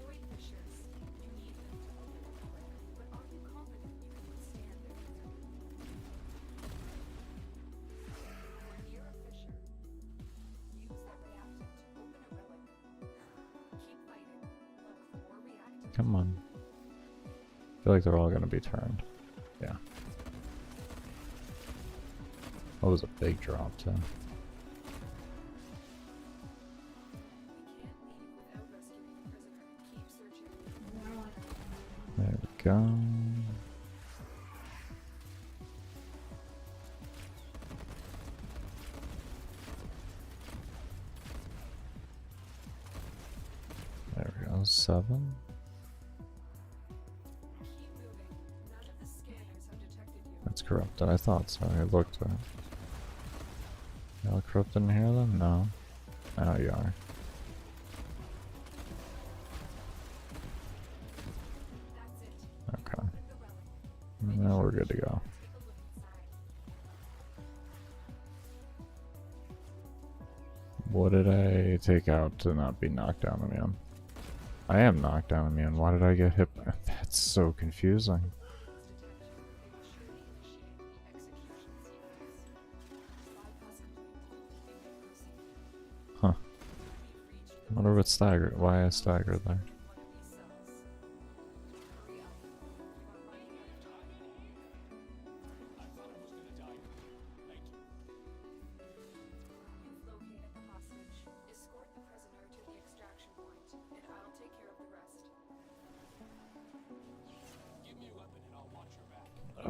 Void fissures. You need them to open the relic, but are you confident you can withstand their fury? When near a fissure, use that reactant to open a relic. Keep fighting. Look for reactant. Come on. I feel like they're all gonna be turned. Yeah. That was a big drop too. There we go. There we go, 7. Keep moving. None of the scanners have detected you. That's corrupted. I thought so. I looked at it. Y'all corrupted in here then? No. Oh, you are. That's it. Okay. Open the relic. Now we're good to go. Take a look inside. What did I take out to not be knocked down immune? I am knocked down immune. Why did I get hit by? That's so confusing. Huh. I wonder what staggered. Why I staggered there.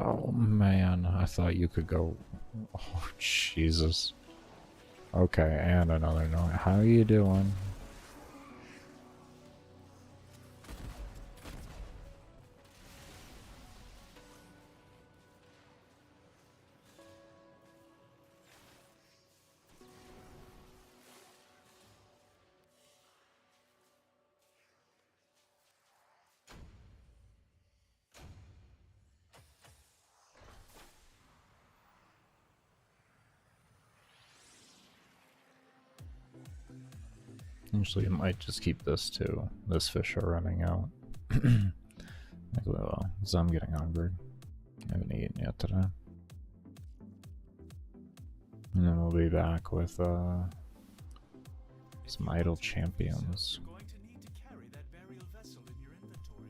Oh man, I thought you could go. Oh Jesus. Okay, and another note. How you doing? Actually, I might just keep this too. This fish are running out. Well, so I'm getting hungry. I haven't eaten yet today. And then we'll be back with some idle champions. You're going to need to carry that burial vessel in your inventory.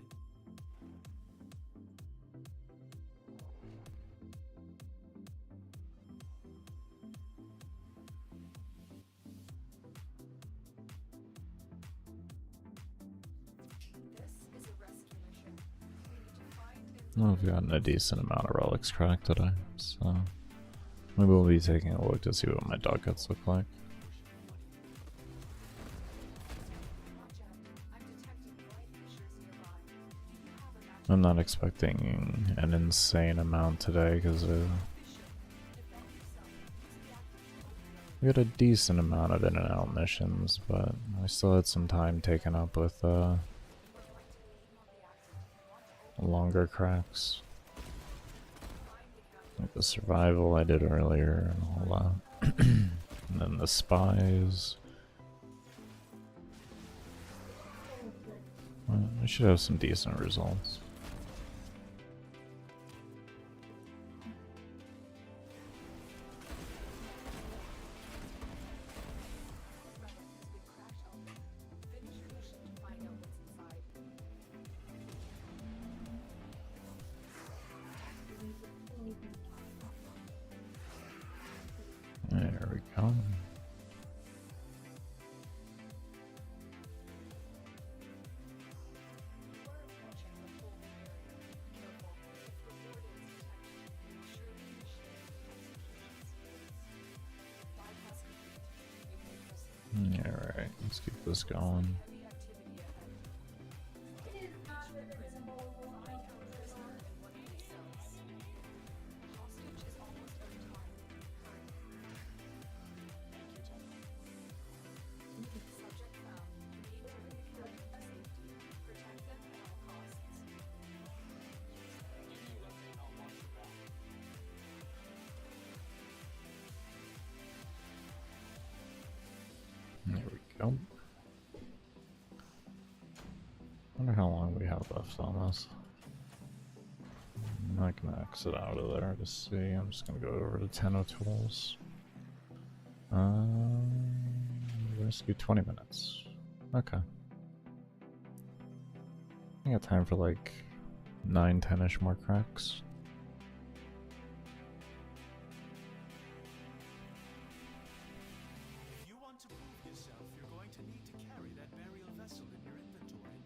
This is a rescue mission. We need to find and Well, we've gotten a decent amount of relics cracked today, so maybe we'll be taking a look to see what my dog cuts look like. watch out. I'm detecting bright pictures nearby. Do you have a match? I'm not expecting an insane amount today because Mission. Defend yourself. we got a decent amount of in and out missions, but I still had some time taken up with longer cracks. Like the survival I did earlier and all that. And then the spies. Well, we should have some decent results. Relic has been cracked open. Finish your mission to find out what's inside. There we go. You are approaching the holding area. Careful. If rewarded detection, you will surely initiate executions. Bypass complete. You may proceed. Alright, let's keep this going. Heavy activity ahead. Prison. Find our prisoner in one of these cells. Hostage is almost out of time. Hurry. Subject found. Be able to recover to safety. Protect them at all costs. There we go. Wonder how long we have left on this. I'm not gonna exit out of there to see. I'm just gonna go over to Tenno Tools. Rescue 20 minutes. Okay. I got time for like 9-10ish more cracks. If you want to prove yourself, you're going to need to carry that burial vessel in your inventory.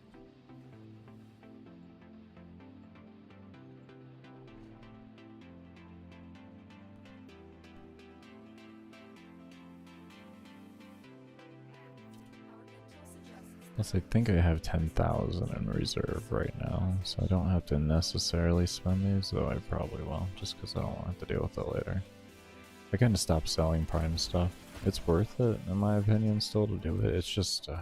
Our intel suggests Plus, I think I have 10,000 in reserve right now, so I don't have to necessarily spend these, though I probably will, just because I don't want to have to deal with it later. I kind of stopped selling Prime stuff. It's worth it, in my opinion, still to do it. It's just, I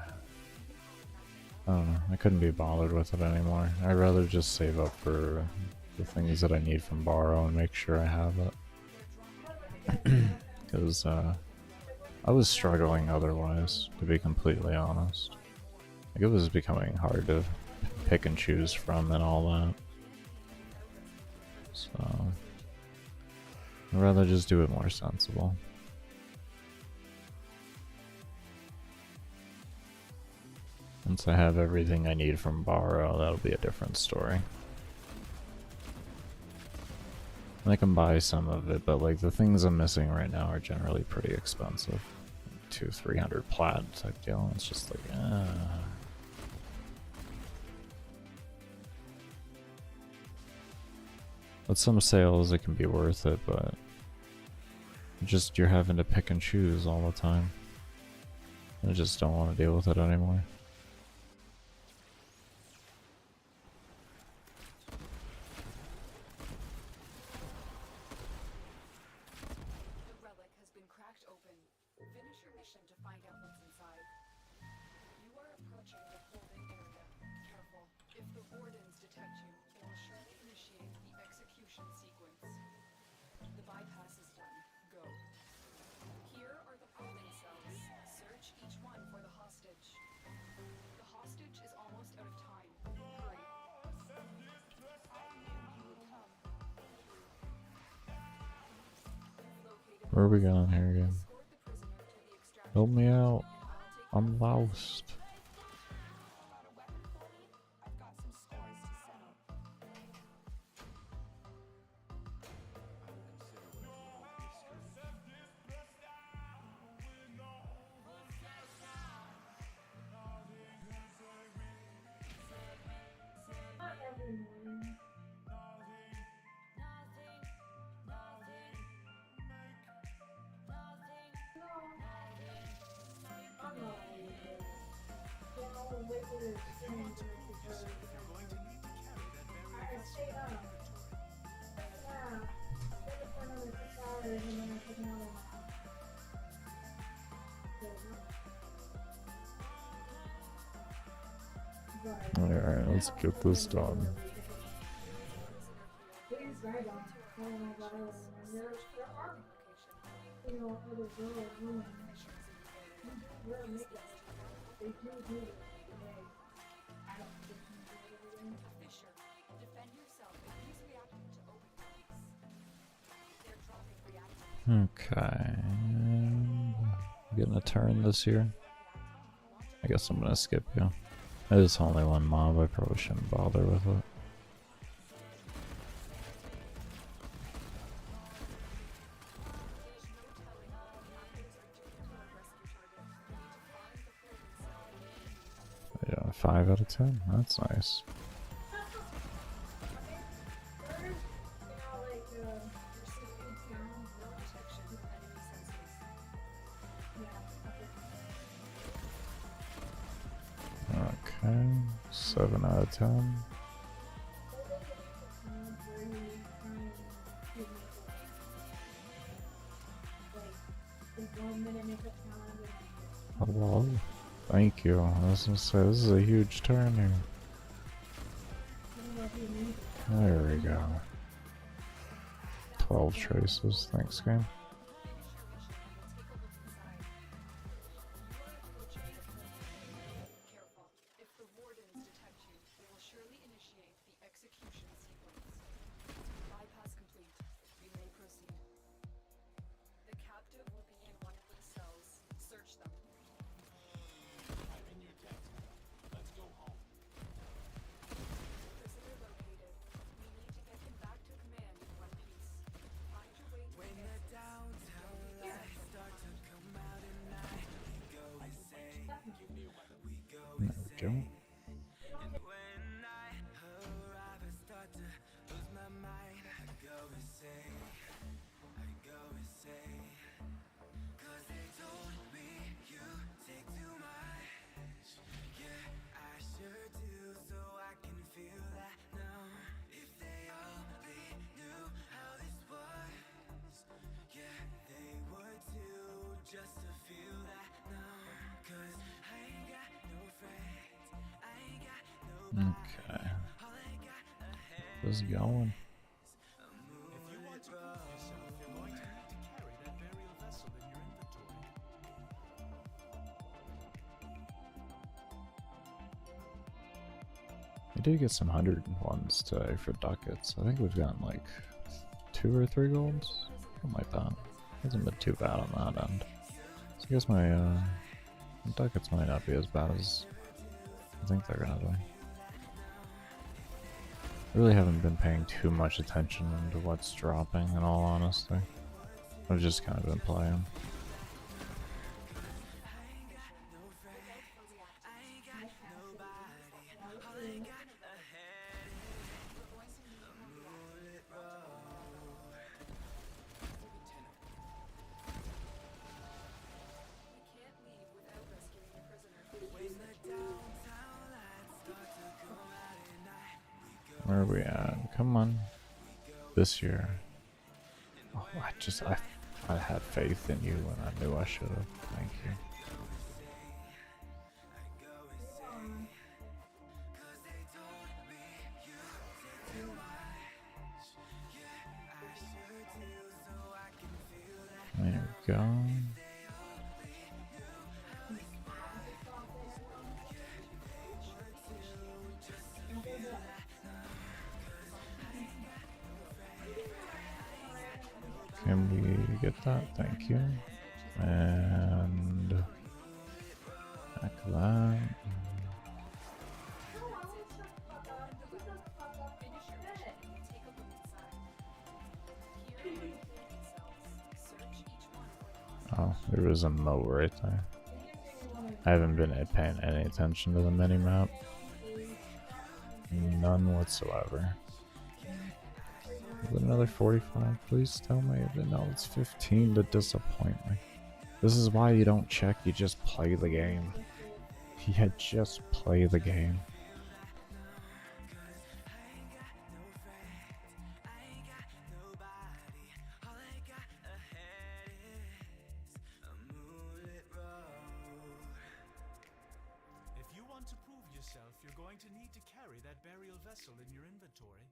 don't know, I couldn't be bothered with it anymore. I'd rather just save up for the things that I need from Borrow and make sure I have it. Because, I was struggling otherwise, to be completely honest. Like, it was becoming hard to pick and choose from and all that. So, I'd rather just do it more sensible. Once I have everything I need from Borrow, that'll be a different story. I can buy some of it, but like the things I'm missing right now are generally pretty expensive. 200-300 plat type deal. It's just like, With some sales, it can be worth it, but just you're having to pick and choose all the time. I just don't want to deal with it anymore. The relic has been cracked open. Finish your mission to find out what's inside. You are approaching the holding area. Careful. If the wardens detect you, they will surely initiate the execution sequence. The bypass is done. Go. Here are the holding cells. Search each one for the hostage. The hostage is almost out of time. Hurry. Located Where are we going here again? escort the prisoner to the extraction Help me out. I'll take I'm lost. Not a weapon for me? I've got some scores to settle. I will consider what I've learned from this skirmish. If you want to prove yourself, you're going to need to carry that burial vessel in your inventory. Alright, let's get this done. Fisher, defend yourself if he's reacting to open tanks. They're dropping reactants. Okay. Getting a turn this year. I guess I'm gonna skip you. There's only one mob, I probably shouldn't bother with it. Yeah, 5 out of 10. That's nice. Okay, 7 out of 10. Hello. Thank you. I was gonna say, this is a huge turn here. There we go. 12 traces. Thanks, game. Careful. If the wardens detect you, they will surely initiate the execution sequence. Bypass complete. You may proceed. The captive will be in one of the cells. Search them. I'm in your debt. Let's go home. Prisoner located. We need to get him back to command in one piece. Find your way to When the the exits. downtown lights start to come out at night, we go insane. Give me a weapon. We go There we go. And when I arrive, I start to lose my mind. I go insane. I go insane. 'Cause they told me you take too much. Yeah, I sure do, so I can feel that now. If they only knew how this was, yeah, they would too, just to feel that now. 'Cause I ain't got no friends, I ain't got nobody. Okay. All I got ahead Just going. If you want to prove yourself, you're going to need to carry that burial vessel in your inventory. We did get some 101s today for ducats. I think we've gotten like 2 or 3 golds. Something like that. Hasn't been too bad on that end. So I guess my ducats might not be as bad as I think they're gonna be. I really haven't been paying too much attention into what's dropping, in all honesty. I've just kind of been playing. Where are we at? Come on. This year. Oh, I had faith in you when I knew I should have. Thank you. There we go. Can we get that? Thank you. And back to that. Oh, there was a moat right there. I haven't been paying any attention to the mini-map. None whatsoever. Is it another 45? Please tell me that no, it's 15 to disappoint me. This is why you don't check, you just play the game. You just play the game. If you want to prove yourself, you're going to need to carry that burial vessel in your inventory.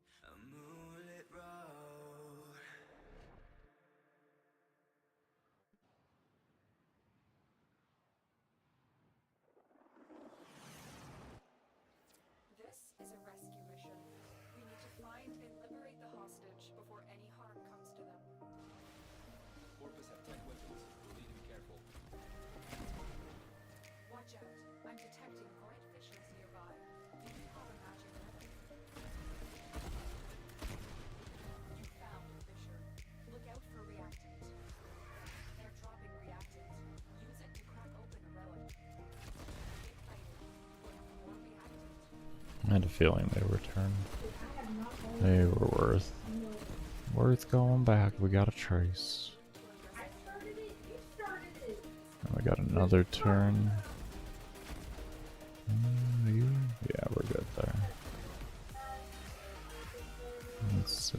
This is a rescue mission. We need to find and liberate the hostage before any harm comes to them. Corpus have tech weapons. We'll need to be careful. Watch out. I'm detecting bright fishes nearby. Do you have a magic weapon? You found a fissure. Look out for reactant. They're dropping reactant. Use it to crack open a relic. Get ready. Look for more reactant. I had a feeling they returned. They were worth going back. We got a trace. And we got another turn. Yeah, we're good there. Let's see.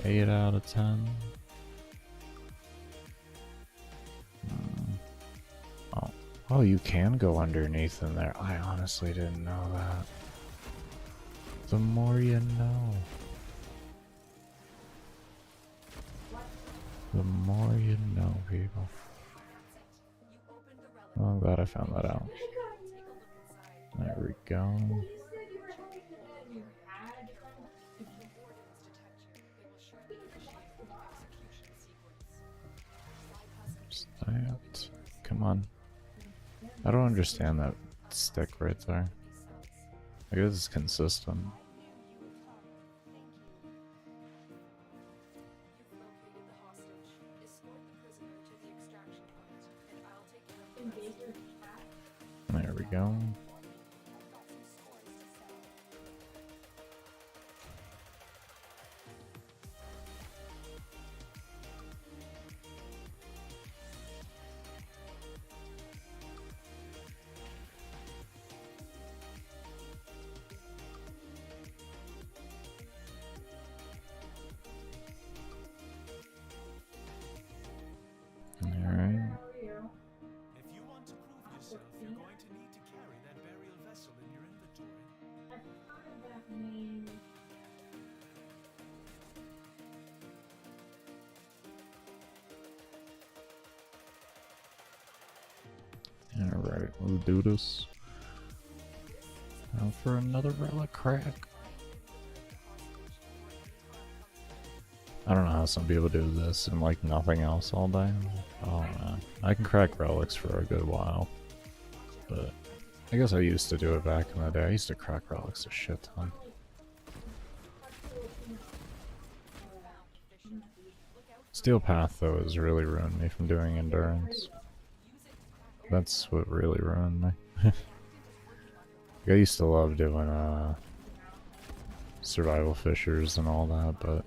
8 out of 10. Oh, you can go underneath in there. I honestly didn't know that. The more you know. The more you know, people. You opened the relic. Oh, I'm glad I found that out. Take a look inside. There we go. You said you were hoping to that you had some. If the wardens detect you, they will surely initiate the execution sequence. That. Come on. I don't understand that stick right there. I guess it's consistent. You've located the hostage. Escort the prisoner to the extraction point, and I'll take care of the rest. There we go. Alright. If you want to prove yourself, you're going to need to carry that burial vessel in your inventory. Alright, we'll do this. Now for another relic crack. I don't know how some people do this and like nothing else all day. Oh man, I can crack relics for a good while, but I guess I used to do it back in the day. I used to crack relics a shit ton. Steel Path though has really ruined me from doing endurance. That's what really ruined me. I used to love doing survival fishers and all that, but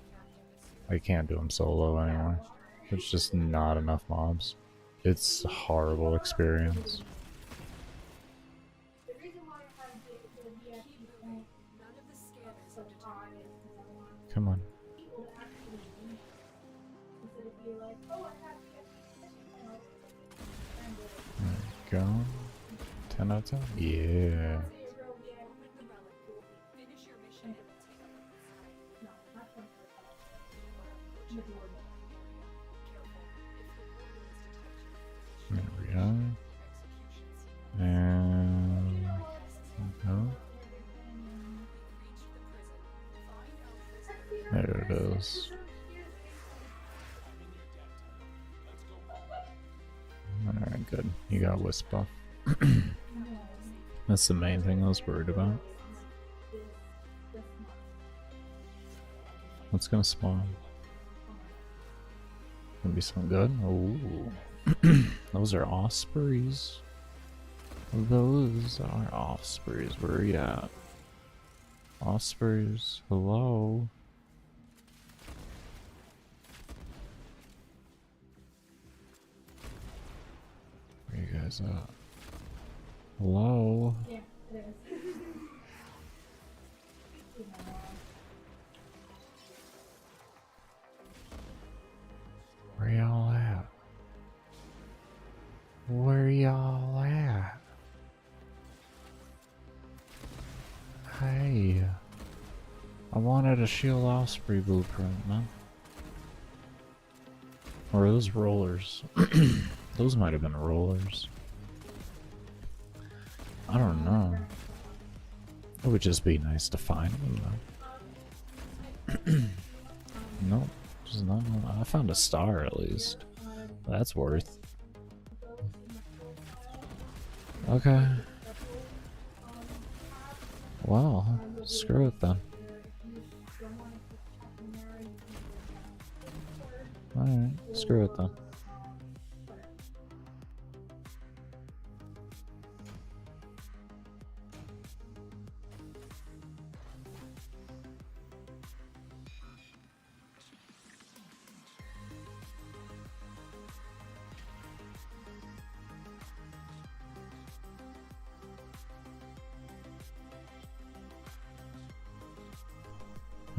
I can't do them solo anymore. There's just not enough mobs. It's a horrible experience. None of the Come on. people to actually read instead of be like, oh, I have the There you go. 10 out of 10? Yeah. Finish your mission and we'll take a look inside. No, not 24. Careful. If the warden is detected, There we go. execution scene. And no. Reach the prison. Find our There it is. Alright, good. You got wisp buff. That's the main thing I was worried about. What's gonna spawn? Gonna be something good? Ooh. Those are ospreys. Those are ospreys. Where are you at? Ospreys, hello? Where you guys at? Hello? Yeah, it is. Where y'all at? Where y'all at? Hey. I wanted a shield osprey blueprint, man. Or are those rollers? Those might have been rollers. I don't know. It would just be nice to find them though. Nope, just not. I found a star at least. That's worth. Okay. Well, screw it then. Alright, screw it then.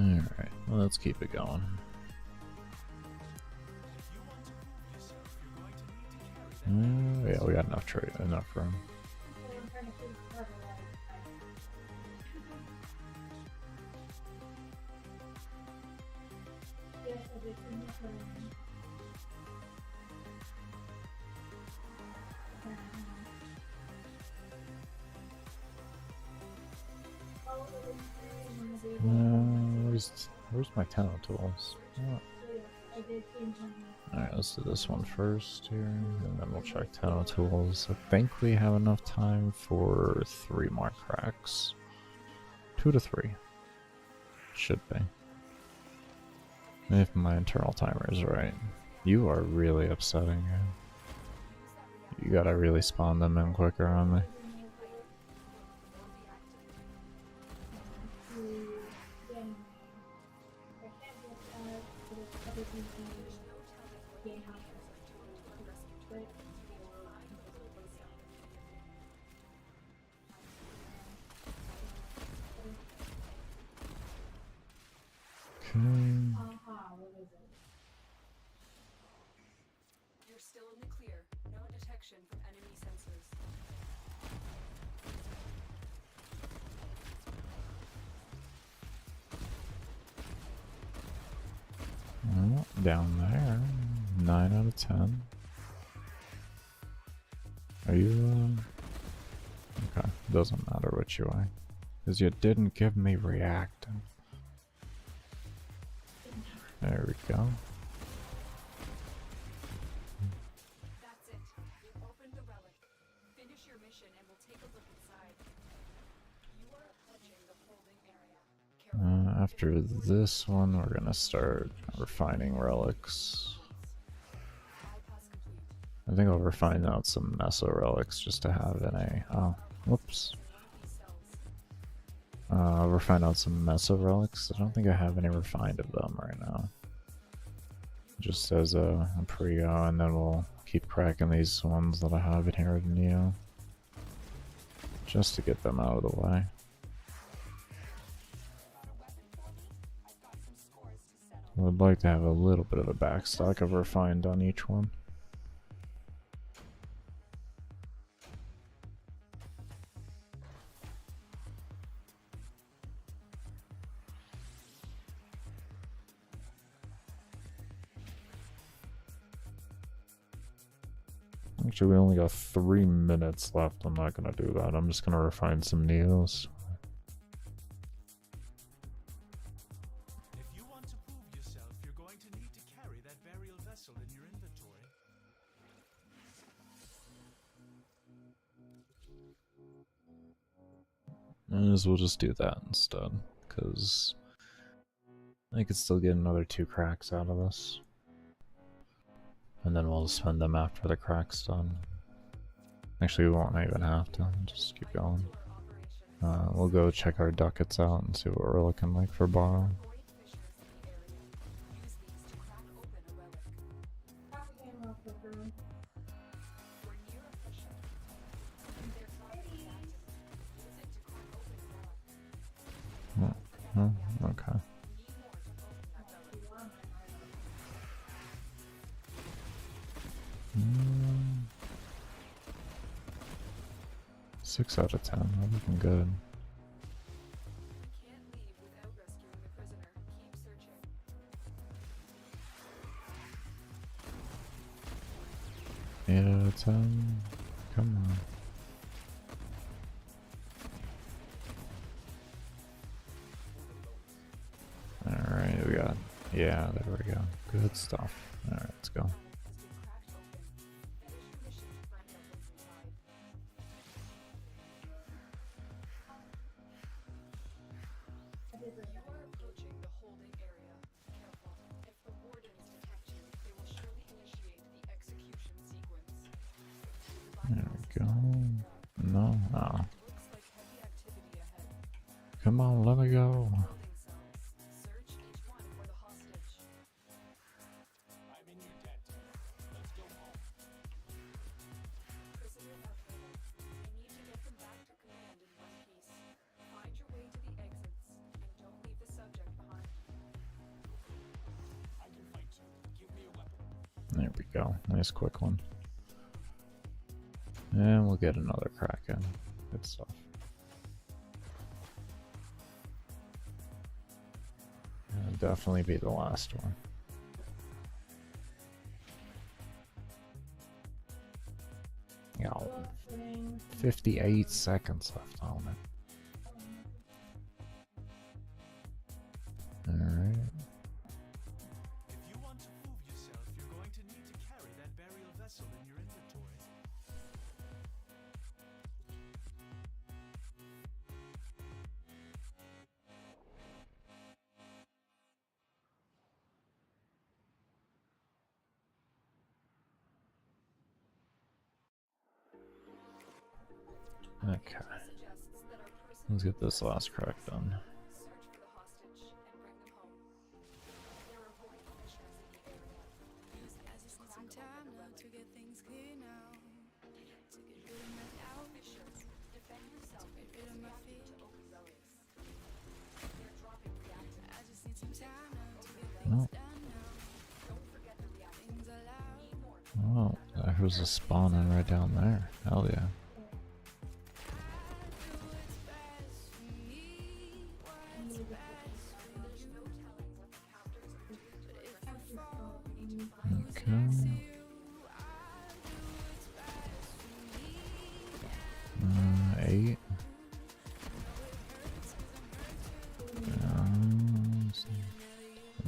Alright, well, let's keep it going. Yeah, we got enough room. Where's my talent tools? Oh. Alright, let's do this one first here, and then we'll check talent tools. I think we have enough time for 3 more cracks. 2 to 3. Should be. If my internal timer is right. You are really upsetting. You gotta really spawn them in quicker on me. You're still in the clear. No detection from enemy sensors. Oh, down there. 9 out of 10. Are you, okay, doesn't matter what you are. Because you didn't give me reactant. There we go. That's it. You opened the relic. Finish your mission and we'll take a look inside. You are approaching the holding area. After this one, we're gonna start refining relics. Bypass complete. I think I'll refine out some meso relics just to have in a, oh, whoops. I'll refine out some meso relics. I don't think I have any refined of them right now. Just as a pre-go, and then we'll keep cracking these ones that I have in here with Neo. Just to get them out of the way. I'd like to have a little bit of a backstock of refined on each one. Actually, we only got 3 minutes left. I'm not gonna do that. I'm just gonna refine some neos. If you want to prove yourself, you're going to need to carry that burial vessel in your inventory. Might as well just do that instead, because I could still get another 2 cracks out of this. And then we'll spend them after the crack's done. Actually, we won't even have to. Just keep going. We'll go check our ducats out and see what we're looking like for borrow. Oh, okay. Mm. 6 out of 10. We're looking good. Can't leave without rescuing the prisoner. Keep searching. 8 out of 10. Come on. Alright, we got. Yeah, there we go. Good stuff. Alright, let's go. You are approaching the holding area. Careful. If the wardens detect you, they will surely initiate the execution sequence. There we go. No. Oh. Looks like heavy activity ahead. Come on, let me go. Holding cells. Search each one for the hostage. I'm in your debt. Let's go home. Prisoners are further. I need to get them back to command in one piece. Find your way to the exits, and don't leave the subject behind. I can fight you. Give me a weapon. There we go. Nice quick one. And we'll get another crack in. Good stuff. It'll definitely be the last one. Yeah, 58 seconds left on it. Alright. If you want to prove yourself, you're going to need to carry that burial vessel in your inventory. Okay. Suggests that our person Let's get this last crack done. search for the hostage and bring them home. There are void fissures in the area. Use them to crack open a relic. To get things clear now. To get rid of my doubt. Fissures. Defend yourself Get rid of my reacting fear. to open relics. They're dropping reactants. I just need some time now to get Oh. things done now. Don't forget the reactants. Things allowed. Need more. Oh, there's a spawning right down there. Hell yeah. There's no telling what the captors are doing to our rescue. We need to find Okay. Eight.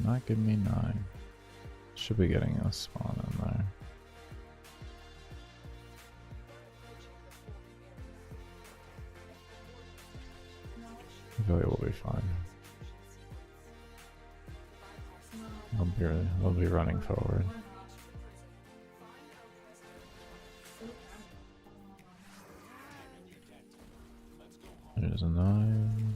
Not giving me 9. Should be getting a spawn in there. I feel like we'll be fine. I'll be running forward. There's a 9.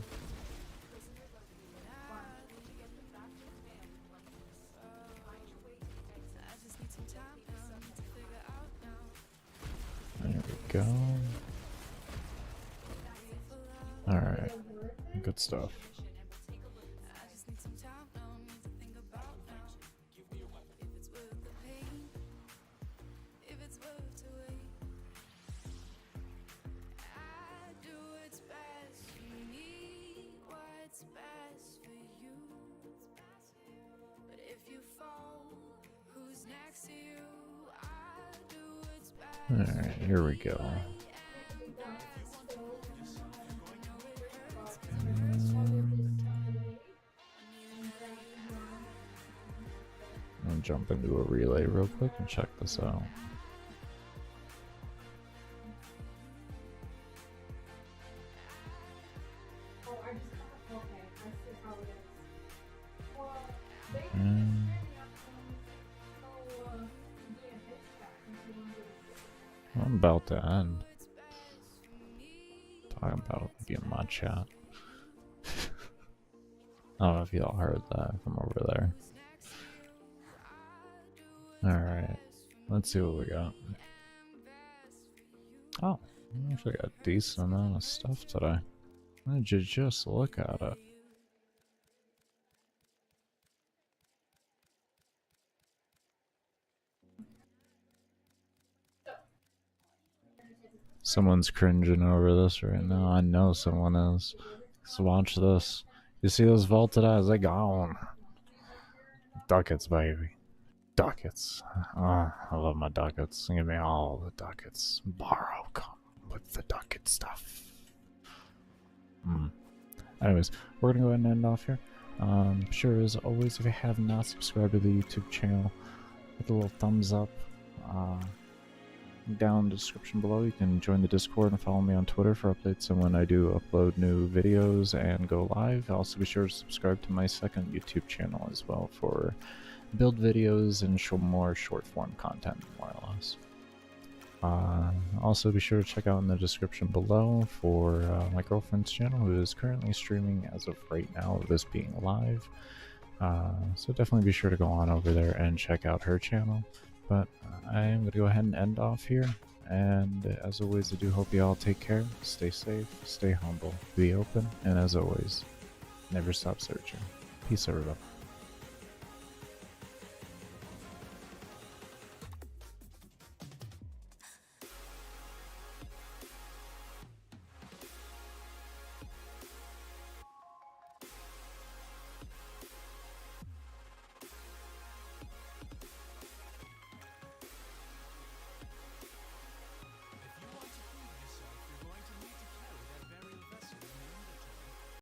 There we go. Alright. Good stuff. Alright, here we go. I'm gonna jump into a relay real quick and check this out. Oh, I just okay, I see how it is. Well, they Mm, I'm about to end. Talking about being my chat. I don't know if y'all heard that from over there. Alright, let's see what we got. Oh, we actually got a decent amount of stuff today. Why did you just look at it? Someone's cringing over this right now. I know someone is. Let's watch this. You see those vaulted eyes? They gone. Ducats, baby. Ducats. I love my ducats. Give me all the ducats. Borrow come with the ducat stuff. Anyways, we're gonna go ahead and end off here. Sure, as always, if you have not subscribed to the YouTube channel, hit the little thumbs up. Down in the description below, you can join the Discord and follow me on Twitter for updates on when I do upload new videos and go live. Also, be sure to subscribe to my second YouTube channel as well for build videos and show more short form content, more or less. Also, be sure to check out in the description below for my girlfriend's channel, who is currently streaming as of right now, this being live. So definitely be sure to go on over there and check out her channel. But I am going to go ahead and end off here. And as always, I do hope you all take care, stay safe, stay humble, be open, and as always, never stop searching. Peace, everybody.